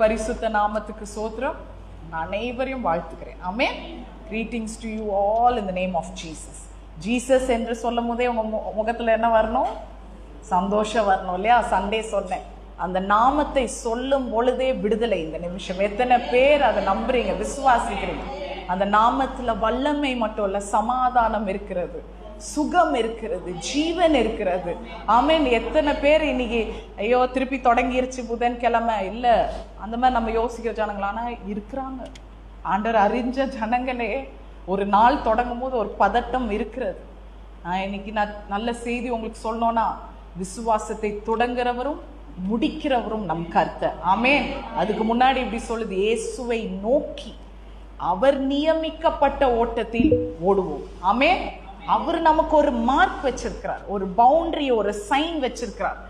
பரிசுத்த நாமத்துக்கு சோத்திரம். அனைவரையும் வாழ்த்துக்கிறேன். ஆமென். Greetings to you all in the name of Jesus. Jesus என்று சொல்லும் போதே உங்க முகத்துல என்ன வரணும்? சந்தோஷம் வரணும் இல்லையா? சண்டே சொன்னேன், அந்த நாமத்தை சொல்லும் பொழுதே விடுதலை. இந்த நிமிஷம் எத்தனை பேர் அதை நம்புறீங்க, விசுவாசிக்கிறீங்க? அந்த நாமத்துல வல்லமை மட்டும் இல்ல, சமாதானம் இருக்கிறது, சுகம் இருக்கிறது, ஜீவன் இருக்கிறது. ஆமென். எத்தனை பேர் இன்னைக்கு ஐயோ திருப்பி தொடங்கிருச்சு புதன்கிழமை இல்ல, அந்த மாதிரி நம்ம யோசிக்கிற ஜனங்களானா இருக்கிறாங்க. ஆண்டவர் அறிஞ்ச ஜனங்களே ஒரு நாள் தொடங்கும் போது ஒரு பதட்டம் இருக்கிறது. இன்னைக்கு நான் நல்ல செய்தி உங்களுக்கு சொல்லணும்னா, விசுவாசத்தை தொடங்குறவரும் முடிக்கிறவரும் நம் கர்த்தர். ஆமென். அதுக்கு முன்னாடி இப்படி சொல்லுது, இயேசுவை நோக்கி அவர் நியமிக்கப்பட்ட ஓட்டத்தில் ஓடுவோம். ஆமென். அவர் நமக்கு ஒரு மார்க் வச்சிருக்கிறார், ஒரு பவுண்டரி, ஒரு சைன் வச்சிருக்கிறார்.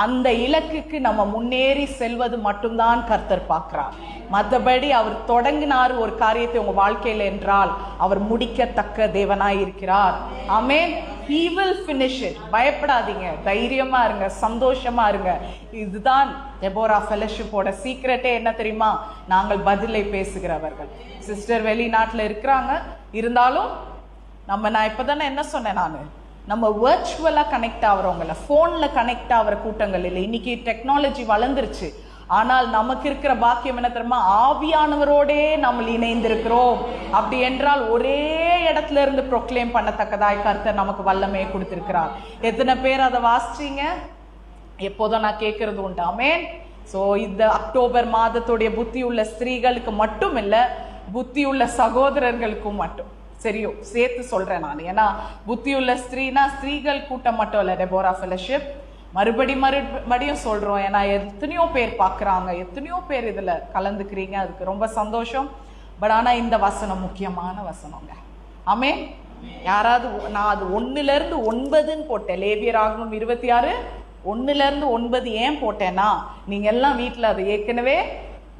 அந்த இலக்குக்கு நம்ம முன்னேறி செல்வது மட்டும்தான் கர்த்தர் பார்க்கிறார். மற்றபடி அவர் தொடங்கினார் ஒரு காரியத்தை உங்க வாழ்க்கையில் என்றால் அவர் முடிக்கத்தக்க தேவனாய் இருக்கிறார். ஆமென். He will finish it. பயப்படாதீங்க, தைரியமா இருங்க, சந்தோஷமா இருங்க. இதுதான் டெபோரா ஃபெலோஷிப்போட சீக்ரெட்டே. என்ன தெரியுமா? நாங்கள் பதிலை பேசுகிறவர்கள். சிஸ்டர் வெளிநாட்டுல இருக்கிறாங்க, இருந்தாலும் நான் இப்பதானே என்ன சொன்னேன், நம்ம வர்ச்சுவலா கனெக்ட் ஆகிறவங்கள, போன்ல கனெக்ட் ஆகிற கூட்டங்கள் இல்லை. இன்னைக்கு டெக்னாலஜி வளர்ந்துருச்சு, ஆனால் நமக்கு இருக்கிற பாக்கியம் என்ன தெரியுமா? ஆவியானவரோடே நம்ம இணைந்திருக்கிறோம். அப்படி என்றால் ஒரே இடத்துல இருந்து ப்ரொக்ளைம் பண்ணத்தக்கதாய் கர்த்தர் நமக்கு வல்லமையை கொடுத்திருக்கிறார். எத்தனை பேர் அதை வாசிச்சீங்க? எப்போதும் நான் கேட்கறது உண்டு. ஆமென். ஸோ இந்த அக்டோபர் மாதத்துடைய புத்தி உள்ள ஸ்திரீகளுக்கு மட்டும் இல்லை, புத்தி உள்ள சகோதரர்களுக்கும் மட்டும் சரியோ சேர்த்து சொல்றேன் நான். ஏன்னா புத்தியுள்ள ஸ்திரீனா ஸ்திரீகள் கூட்டம் மட்டும் இல்ல டெபோரா ஃபெலோஷிப். மறுபடியும் சொல்றோம், ஏன்னா எத்தனையோ பேர் பார்க்குறாங்க, எத்தனையோ பேர் இதுல கலந்துக்கிறீங்க, அதுக்கு ரொம்ப சந்தோஷம். பட் ஆனா இந்த வசனம் முக்கியமான வசனங்க. ஆமென். யாராவது நான் அது 1-9 போட்டேன், லேவியராகமம் 26 1-9 ஏன் போட்டேன்னா, நீங்க எல்லாம் வீட்டுல அதை ஏற்கனவே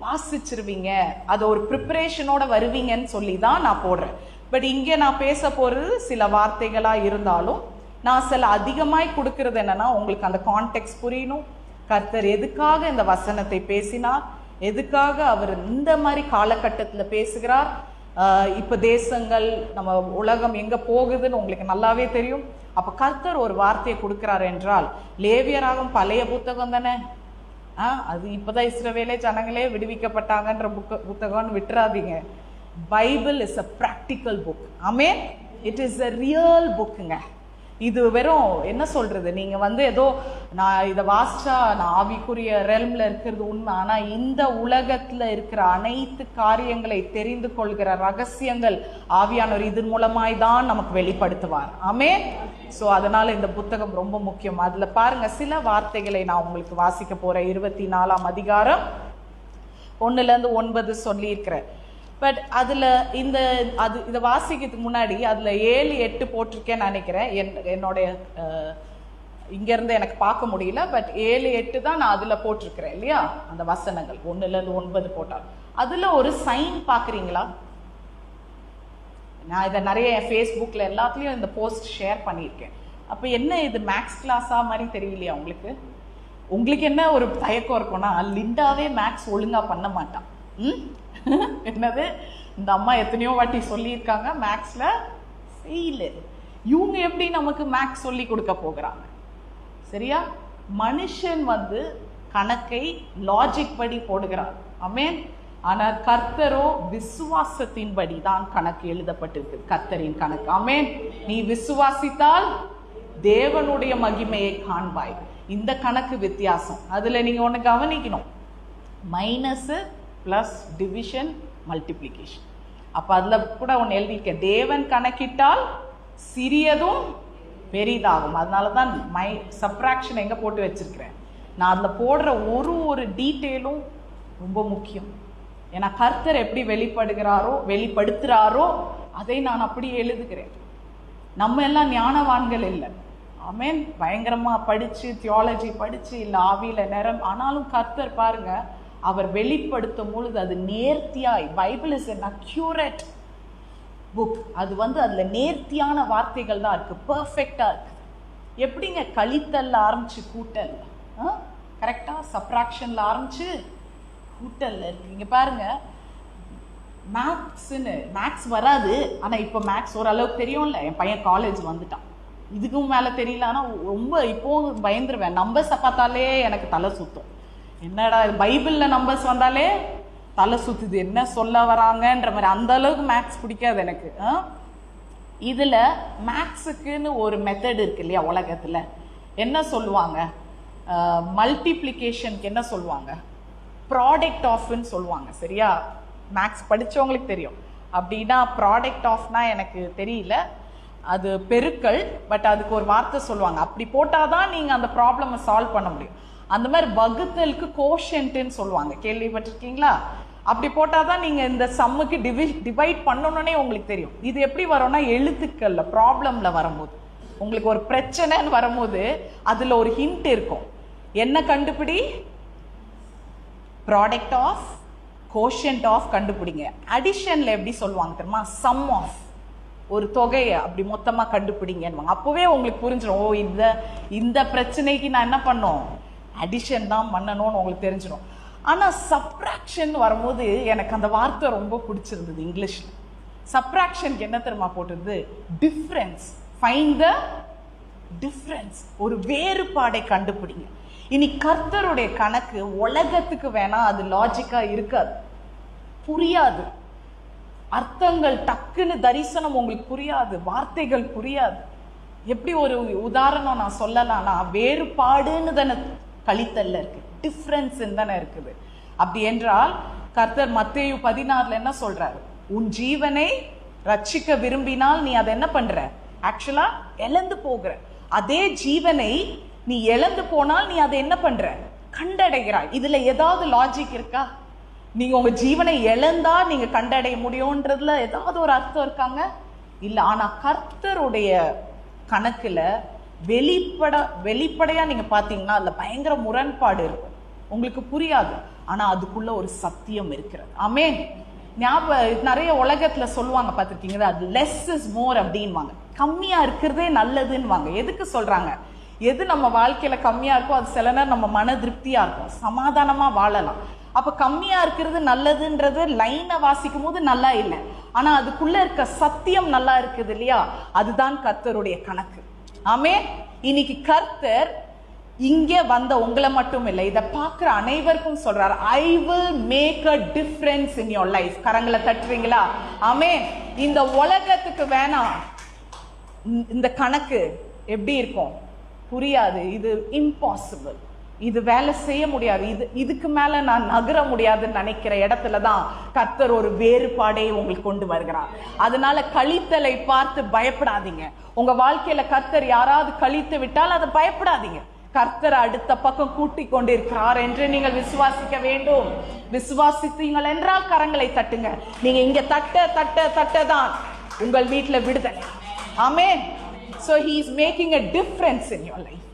வாசிச்சிருவீங்க, அது ஒரு ப்ரிப்பரேஷனோட வருவீங்கன்னு சொல்லி தான் நான் போடுறேன். பட் இங்கே நான் பேச போறது சில வார்த்தைகளா இருந்தாலும் நான் சில அதிகமாய் கொடுக்கறது என்னன்னா, உங்களுக்கு அந்த கான்டெக்ஸ்ட் புரியணும். கர்த்தர் எதுக்காக இந்த வசனத்தை பேசினார், எதுக்காக அவர் இந்த மாதிரி காலகட்டத்தில் பேசுகிறார். இப்ப தேசங்கள், நம்ம உலகம் எங்க போகுதுன்னு உங்களுக்கு நல்லாவே தெரியும். அப்ப கர்த்தர் ஒரு வார்த்தையை கொடுக்கிறார் என்றால், லேவியராகும் பழைய புத்தகம் தானே, அது இப்பதான் இஸ்ரவேலே ஜனங்களே விடுவிக்கப்பட்டாங்கன்ற புத்தகம்னு விட்டுறாதீங்க. Bible is a practical book. Amen. It is a real bookங்க. இது வெறும் என்ன சொல்றது, நீங்க ஏதோ நான் இதை வாசிச்சா நான் ஆவிக்குரிய ரெல்ம்ல இருக்கிறது உண்மை, ஆனா இந்த உலகத்துல இருக்கிற அனைத்து காரியங்களை தெரிந்து கொள்கிற ரகசியங்கள் ஆவியானவர் இதன் மூலமாய் தான் நமக்கு வெளிப்படுத்துவார். ஆமென். ஸோ அதனால இந்த புத்தகம் ரொம்ப முக்கியம். அதுல பாருங்க, சில வார்த்தைகளை நான் உங்களுக்கு வாசிக்க போறேன். 24ஆம் அதிகாரம் 1-9 சொல்லி இருக்கிறேன். பட் அதுல இதை வாசிக்கிறதுக்கு முன்னாடி அதுல 7-8 போட்டிருக்கேன்னு நினைக்கிறேன். என்னுடைய இங்க இருந்து எனக்கு பார்க்க முடியல, பட் 7-8 தான் நான் அதுல போட்டிருக்கிறேன் இல்லையா? அந்த வசனங்கள் 1-9 போட்டால் அதுல ஒரு சைன் பாக்குறீங்களா? நான் இதை நிறைய ஃபேஸ்புக்ல எல்லாத்துலயும் இந்த போஸ்ட் ஷேர் பண்ணியிருக்கேன். அப்ப என்ன இது மேக்ஸ் கிளாஸா மாதிரி தெரியலையா உங்களுக்கு? உங்களுக்கு என்ன ஒரு தயக்கம் இருக்கும்னா, லிண்டாவே மேக்ஸ் ஒழுங்கா பண்ண மாட்டான். என்னது, இந்த அம்மா எத்தனையோ வாட்டி சொல்லியிருக்காங்க மேக்ஸ்ல ஃபெயிலு, இவங்க எப்படி நமக்கு மேக்ஸ் சொல்லி கொடுக்க போகிறாங்க? சரியா? மனுஷன் கணக்கை லாஜிக் படி போடுகிறார். ஆமென். ஆனால் கர்த்தரோ விசுவாசத்தின்படி தான் கணக்கு எழுதப்பட்டிருக்கு, கர்த்தரின் கணக்கு. ஆமென். நீ விசுவாசித்தால் தேவனுடைய மகிமையை காண்பாய். இந்த கணக்கு வித்தியாசம். அதுல நீங்க ஒண்ணு கவனிக்கணும், மைனஸ் பிளஸ் டிவிஷன் மல்டிப்ளிகேஷன். அப்ப அதுல கூட ஒன்று எழுதியிருக்க, தேவன் கணக்கிட்டால் சிறியதும் பெரிதாகும். அதனாலதான் சப்ராக்ஷன் எங்க போட்டு வச்சிருக்கிறேன். நான் அதுல போடுற ஒரு டீட்டெயிலும் ரொம்ப முக்கியம். ஏன்னா கர்த்தர் எப்படி வெளிப்படுத்துறாரோ அதை நான் அப்படியே எழுதுகிறேன். நம்ம எல்லாம் ஞானவான்கள் இல்லை. ஆமென். பயங்கரமா படிச்சு தியாலஜி படிச்சு இல்ல ஆவியில நேரம், ஆனாலும் கர்த்தர் பாருங்க, அவர் வெளிப்படுத்தும் பொழுது அது நேர்த்தியாய், Bible is an accurate book. அது அதுல நேர்த்தியான வார்த்தைகள் தான் இருக்கு, பெர்ஃபெக்டா இருக்கு. எப்படிங்க கழித்தல்ல ஆரம்பிச்சு கூட்டல், கரெக்டா சப்ராக்ஷன்ல ஆரம்பிச்சு கூட்டல்ல இருக்கு. இங்க பாருங்க, மேக்ஸ் வராது, ஆனா இப்போ மேக்ஸ் ஓரளவுக்கு தெரியும்ல. என் பையன் காலேஜ் வந்துட்டான், இதுக்கும் மேல தெரியல. ஆனா ரொம்ப இப்போ பயந்துருவேன். நம்பர்ஸை பார்த்தாலே எனக்கு தலை சுத்தும். என்னடா பைபிள்ல நம்பர்ஸ் வந்தாலே தலை சுத்துது, என்ன சொல்ல வராங்கன்ற மாதிரி. அந்த அளவுக்கு மேக்ஸ் பிடிக்காது எனக்கு. இதுல மேக்ஸுக்குன்னு ஒரு மெத்தட் இருக்கு இல்லையா உலகத்துல. என்ன சொல்லுவாங்க? மல்டிப்ளிகேஷனுக்கு என்ன சொல்லுவாங்க? ப்ராடக்ட் ஆஃப்னு சொல்லுவாங்க. சரியா? மேக்ஸ் படிச்சவங்களுக்கு தெரியும். அப்படின்னா ப்ராடக்ட் ஆஃப்னா எனக்கு தெரியல, அது பெருக்கல். பட் அதுக்கு ஒரு வார்த்தை சொல்லுவாங்க. அப்படி போட்டாதான் நீங்க அந்த ப்ராப்ளமை சால்வ் பண்ண முடியும். அந்த மாதிரி வகுத்தலுக்கு கோஷன்ட்னு சொல்லுவாங்க, கேள்விப்பட்டிருக்கீங்களா? அப்படி போட்டாதான் நீங்க இந்த சம்முக்கு டிவைட் பண்ணணும்னே உங்களுக்கு தெரியும். இது எப்படி வரும்னா எழுத்துக்கள்ல ப்ராப்ளம்ல வரும்போது, உங்களுக்கு ஒரு பிரச்சனைன்னு வரும்போது அதுல ஒரு ஹிண்ட் இருக்கும். என்ன கண்டுபிடி? ப்ராடக்ட் ஆஃப், கோஷன்ட் ஆஃப் கண்டுபிடிங்க. அடிஷன்ல எப்படி சொல்லுவாங்க தெரியுமா? சம் ஆஃப், ஒரு தொகையை அப்படி மொத்தமா கண்டுபிடிங்க. அப்பவே உங்களுக்கு புரிஞ்சிடும், ஓ இந்த பிரச்சனைக்கு நான் என்ன பண்ணோம், அடிஷன் தான் பண்ணணும்னு உங்களுக்கு தெரிஞ்சிடும். ஆனா சப்ராக்ஷன் வரும்போது எனக்கு அந்த வார்த்தை ரொம்ப பிடிச்சிருந்தது. இங்கிலீஷ்ல சப்ராக்ஷனுக்கு என்ன தெரியுமா போட்டிருந்தது? டிஃபரன்ஸ். ஃபைண்ட் த டிஃபரன்ஸ், ஒரு வேறுபாடை கண்டுபிடிங்க. இனி கர்த்தருடைய கணக்கு உலகத்துக்கு வேணா அது லாஜிக்கா இருக்காது, புரியாது. அர்த்தங்கள் டக்குன்னு தரிசனம் உங்களுக்கு புரியாது, வார்த்தைகள் புரியாது. எப்படி ஒரு உதாரணம் நான் சொல்லலாம்னா, வேறுபாடுன்னு தானே கழித்தல்ல இருக்கு, டிஃபரன்ஸ் தானே இருக்குது. அப்படி என்றால் கர்த்தர் மத்தேயு 16 என்ன சொல்றாரு? உன் ஜீவனை ரட்சிக்க விரும்பினால் நீ அதை என்ன பண்ற? ஆக்சுவலா இழந்து போகிற. அதே ஜீவனை நீ இழந்து போனால் நீ அதை என்ன பண்ற? கண்டடைகிறாய். இதுல ஏதாவது லாஜிக் இருக்கா? நீங்க உங்க ஜீவனை இழந்தா நீங்க கண்டடைய முடியும்ன்றதுல ஏதாவது ஒரு அர்த்தம் இருக்காங்க? இல்ல. ஆனா கர்த்தருடைய கணக்குல வெளிப்படையா நீங்க பாத்தீங்கன்னா அதுல பயங்கர முரண்பாடு இருக்கும், உங்களுக்கு புரியாது. ஆனா அதுக்குள்ள ஒரு சத்தியம் இருக்கிறது. ஆமென். ஞாபகம் நிறைய உலகத்துல சொல்லுவாங்க, பார்த்துருக்கீங்களா? அது லெஸ் இஸ் மோர் அப்படின்வாங்க. கம்மியா இருக்கிறதே நல்லதுன்னு. எதுக்கு சொல்றாங்க? எது நம்ம வாழ்க்கையில கம்மியா இருக்கோ அது சில நேரம் நம்ம மன திருப்தியா இருக்கும், சமாதானமா வாழலாம். அப்ப கம்மியா இருக்கிறது நல்லதுன்றது லைனை வாசிக்கும் போது நல்லா இல்லை, ஆனா அதுக்குள்ள இருக்க சத்தியம் நல்லா இருக்குது இல்லையா? அதுதான் கர்த்தருடைய கணக்கு. ஆமென். இன்னைக்கு கர்த்தர் இங்கே வந்த உங்களை மட்டும் இல்லை, இதை பார்க்கிற அனைவருக்கும் சொல்றாரு, I will make a difference in your life. கரங்களை தட்டுறீங்களா? ஆமென். இந்த உலகத்துக்கு வேணாம் இந்த கணக்கு எப்படி இருக்கும் புரியாது, இது இம்பாசிபிள், இது வேலை செய்ய முடியாது, இதுக்கு மேல நான் நகர முடியாதுன்னு நினைக்கிற இடத்துல தான் கர்த்தர் ஒரு வேறுபாடை உங்களுக்கு கொண்டு வருகிறார். அதனால கழித்தலை பார்த்து பயப்படாதீங்க. உங்க வாழ்க்கையில கர்த்தர் யாராவது கழித்து விட்டால் அதை பயப்படாதீங்க. கர்த்தர் அடுத்த பக்கம் கூட்டிக் கொண்டிருக்கிறார் என்று நீங்கள் விசுவாசிக்க வேண்டும். விசுவாசித்தீங்கள் என்றால் கரங்களை தட்டுங்க. நீங்க இங்க தட்ட தான் உங்கள் வீட்டுல விடுதலை. ஆமென். So he is making a difference in your life.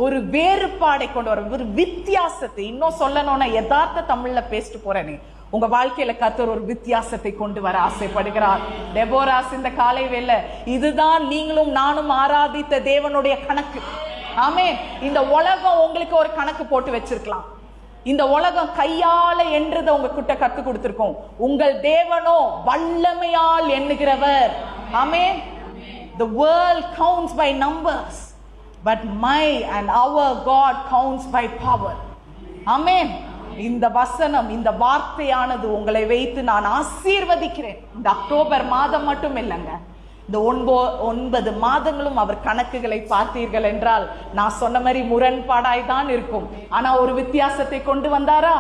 ஒரு வேறுபாடை கொண்டு வர, ஒரு வித்தியாசத்தை. இன்னும் சொல்லணும்னா யதார்த்த தமிழ்ல பேசிட்டு போறேனே, உங்க வாழ்க்கையில கர்த்தர் ஒரு வித்தியாசத்தை கொண்டு வர ஆசைப்படுகிறார். டெபோராஸ் இந்த காலை வேளை இதுதான் நீங்களும் நானும் ஆராதித்த தேவனுடைய கணக்கு. ஆமென். இந்த உலகம் உங்களுக்கு ஒரு கணக்கு போட்டு வச்சிருக்கலாம். இந்த உலகம் கையால என்றதை உங்ககிட்ட கத்து கொடுத்திருக்கோம். உங்கள் தேவனோ வல்லமையால் எண்ணுகிறவர். ஆமென். The world counts by numbers, but my and our God counts by power. Amen. இந்த வசனம், இந்த வார்த்தையானது உங்களை வைத்து நான் ஆசீர்வதிக்கிறேன். இந்த அக்டோபர் மாதம் மட்டும் இல்லைங்க, இந்த 9 மாதங்களும் அவர் கணக்குகளை பார்த்தீர்கள் என்றால் நான் சொன்ன மாதிரி முரண்பாடாய் தான் இருக்கும். ஆனா ஒரு வித்தியாசத்தை கொண்டு வந்தாரா?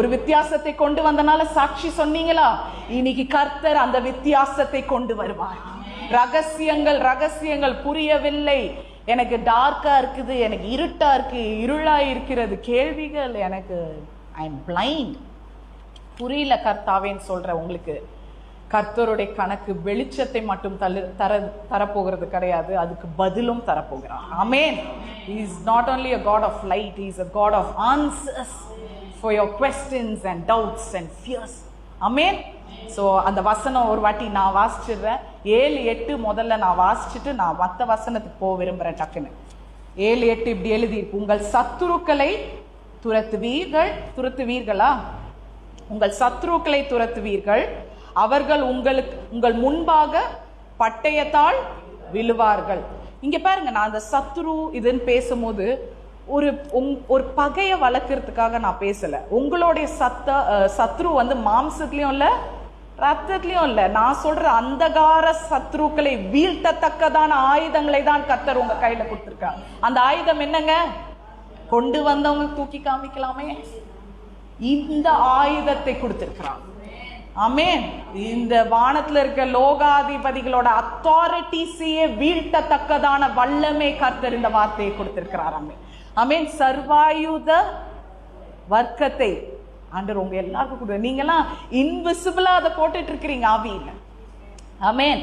ஒரு வித்தியாசத்தை கொண்டு வந்தனால சாட்சி சொன்னீங்களா? இன்னைக்கு கர்த்தர் அந்த வித்தியாசத்தை கொண்டு வருவார். ரகசியங்கள் புரியவில்லை, எனக்கு டார்க்கா இருக்குது, எனக்கு இருட்டா இருக்கு, இருளா இருக்கிறது, கேள்விகள், எனக்கு ஐ எம் பிளைண்ட், புரியல கர்த்தாவேன்னு சொல்ற உங்களுக்கு கர்த்தருடைய கணக்கு வெளிச்சத்தை மட்டும் தரப்போகிறது கிடையாது, அதுக்கு பதிலும் தரப்போகிறார். ஆமென். He is not only a God of light, he is a God of answers for your questions and doubts and fears. Amen. So அந்த வசனம் ஒரு வாட்டி நான் வாசிச்சிடுறேன். 7-8 முதல்ல நான் வாசிச்சுட்டு நான் மற்ற வசனத்துக்கு போக விரும்புகிறேன். டக்குன்னு 7-8 இப்படி எழுதி, உங்கள் சத்துருக்களை துரத்துவீர்களா? உங்கள் சத்ருக்களை துரத்துவீர்கள், அவர்கள் உங்கள் முன்பாக பட்டயத்தால் விழுவார்கள். இங்க பாருங்க, நான் அந்த சத்ரு இதுன்னு பேசும்போது ஒரு பகையை வளர்க்கறதுக்காக நான் பேசல. உங்களுடைய சத்ரு வந்து மாம்சத்திலயும் இல்ல, ரத்தத்திலயும் இல்ல. நான் சொல்ற அந்தகார சத்ருக்களை வீழ்த்தத்தக்கதான ஆயுதங்களை தான் கர்த்தர் உங்க கையில கொடுத்திருக்காங்க. அந்த ஆயுதம் என்னங்க? கொண்டு வந்தவங்க தூக்கி காமிக்கலாமே, இந்த ஆயுதத்தை கொடுத்திருக்கிறான். ஆமென். இந்த வானத்துல இருக்க லோகாதிபதிகளோட அத்தாரிட்டிஸையே வீழ்த்தத்தக்கதான வல்லமை கர்த்தர் இந்த வார்த்தையை கொடுத்திருக்கிறார். ஆமென். ஆமென். சர்வாயுத வர்க்கத்தை ஆண்டவர் உங்க எல்லாருக்கும் கொடு. நீங்கெல்லாம் இன்விசிபிளா அதை போட்டுட்டு இருக்கிறீங்க ஆவியில. ஆமென்.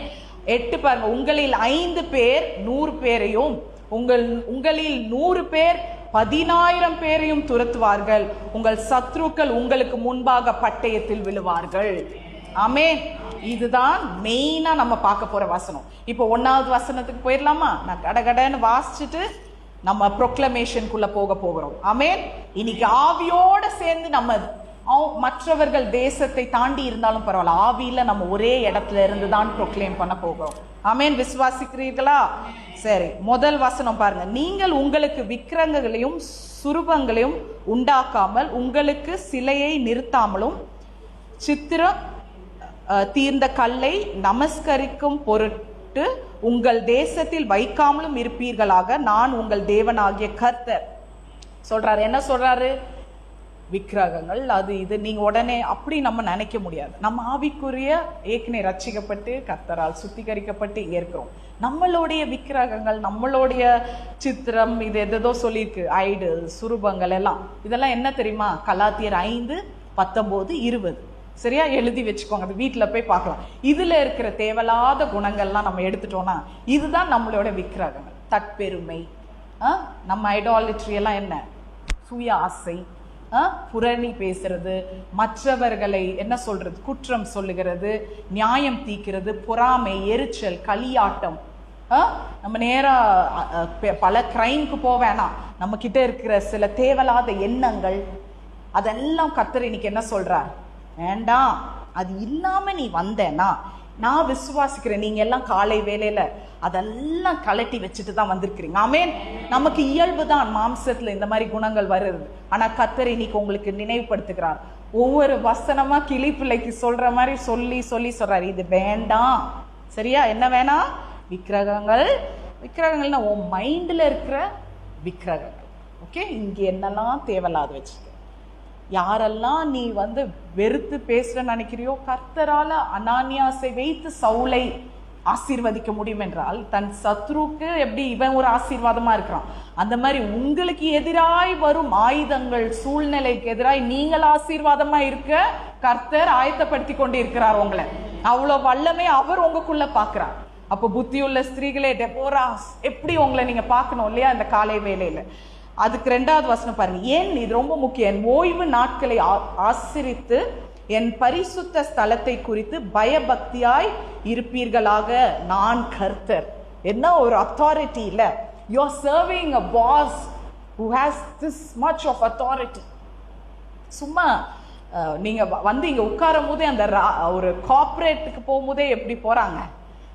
8 பாருங்க, உங்களில் 5 பேர் 100 பேரையும் உங்களில் 100 பேர் 10,000 பேரையும் துரத்துவார்கள். உங்கள் சத்ருக்கள் உங்களுக்கு முன்பாக பட்டயத்தில் விழுவார்கள். ஆமென். இதுதான் மெயினா நம்ம பார்க்க போற வசனம். இப்போ 1வது வசனத்துக்கு போயிடலாமா? நான் கடகடன்னு வாசிச்சுட்டு நம்ம ப்ரொக்ளமேஷனுக்குள்ள போகிறோம். ஆமென். இன்னைக்கு ஆவியோட சேர்ந்து நம்ம மற்றவர்கள் தேசத்தை தாண்டி இருந்தாலும் பரவாயில்ல, ஆவியில நம்ம ஒரே இடத்துல இருந்து தான் ப்ரொக்ளைம் பண்ண போகிறோம். ஆமென். விசுவாசிக்கிறீர்களா? சரி, முதல் வசனம் பாருங்க. நீங்கள் உங்களுக்கு விக்கிரகங்களையும் சுரூபங்களையும் உண்டாக்காமல், உங்களுக்கு சிலையை நிறுத்தாமலும், சித்திரம் தீர்ந்த கல்லை நமஸ்கரிக்கும் பொருட்டு உங்கள் தேசத்தில் வைக்காமலும் இருப்பீர்களாக, நான் உங்கள் தேவனாகிய கர்த்தர் சொல்றாரு. என்ன சொல்றாரு? விக்கிரகங்கள் அது இது நீங்க உடனே அப்படி நம்ம நினைக்க முடியாது. நம்ம ஆவிக்குரிய ஏற்கனவே ரட்சிக்கப்பட்டு கர்த்தரால் சுத்திகரிக்கப்பட்டு இங்க இருக்கிறோம். நம்மளுடைய விக்கிரகங்கள், நம்மளுடைய சித்திரம், இது எதோ சொல்லியிருக்கு, ஐடல், சுரூபங்கள் எல்லாம், இதெல்லாம் என்ன தெரியுமா? கலாத்தியர் 5:19-20 சரியா எழுதி வச்சுக்கோங்க. அது வீட்டில் போய் பார்க்கலாம். இதுல இருக்கிற தேவையில்லாத குணங்கள்லாம் நம்ம எடுத்துட்டோம்னா இதுதான் நம்மளோட விக்கிரகங்கள். தற்பெருமை, நம்ம ஐடாலிட்ரி எல்லாம் என்ன? சுய ஆசை, புரணி பேசுறது, மற்றவர்களை என்ன சொல்றது, குற்றம் சொல்லுகிறது, நியாயம் தீக்கிறது, பொறாமை, எரிச்சல், களியாட்டம். நம்ம நேரா பல கிரைம்க்கு போக வேணாம். நம்ம கிட்ட இருக்கிற சில தேவையில்லாத எண்ணங்கள் அதெல்லாம் கர்த்தர் இன்னைக்கு என்ன சொல்றார்? வேண்டாம், அது இல்லாம நீ வந்தேன்னா நான் விசுவாசிக்கிறேன். நீங்க எல்லாம் காலை வேலையில அதெல்லாம் கலட்டி வச்சுட்டு தான் வந்திருக்கிறீங்க. ஆமென். நமக்கு இயல்பு தான் மாம்சத்துல இந்த மாதிரி குணங்கள் வருது. ஆனா கர்த்தர் இன்னைக்கு உங்களுக்கு நினைவுபடுத்துகிறார். ஒவ்வொரு வசனமா கிளி பிள்ளைக்கு சொல்ற மாதிரி சொல்லி சொல்லி சொல்றாரு, இது வேண்டாம். சரியா? என்ன வேணாம்? விக்கிரகங்கள்னா உன் மைண்ட்ல இருக்கிற விக்கிரகங்கள். ஓகே, இங்க என்னெல்லாம் தேவையில்லாத வச்சு யாரெல்லாம் நீ வெறுத்து பேசுறன்னு நினைக்கிறியோ, கர்த்தரால அனானியாசை வைத்து சவுலை ஆசீர்வதிக்க முடியும் என்றால், தன் சத்ருக்கு எப்படி இவன் ஒரு ஆசீர்வாதமா இருக்கிறான், அந்த மாதிரி உங்களுக்கு எதிராய் வரும் ஆயுதங்கள், சூழ்நிலைக்கு எதிராய் நீங்கள் ஆசீர்வாதமா இருக்க கர்த்தர் ஆயத்தப்படுத்தி கொண்டு இருக்கிறார் உங்களை. அவ்வளவு வல்லமே அவர் உங்களுக்குள்ள பாக்குறார். அப்போ புத்தியுள்ள ஸ்திரீகளே, டெபோரா எப்படி உங்களை நீங்க பார்க்கணும் இல்லையா இந்த காலை வேலையில. அதுக்கு 2வது வசனம் பாருங்க. ஏன் இது ரொம்ப முக்கியம். என் ஓய்வு நாட்களை ஆசிரித்து என் பரிசுத்த ஸ்தலத்தை குறித்து பயபக்தியாய் இருப்பீர்களாக, நான் கர்த்தர். என்ன ஒரு அத்தாரிட்டி இல்ல. You are serving a boss who has this much of authority. சும்மா நீங்க இங்க உட்காரும் போதே அந்த ஒரு கார்ப்பரேட்டுக்கு போகும்போதே எப்படி போறாங்க?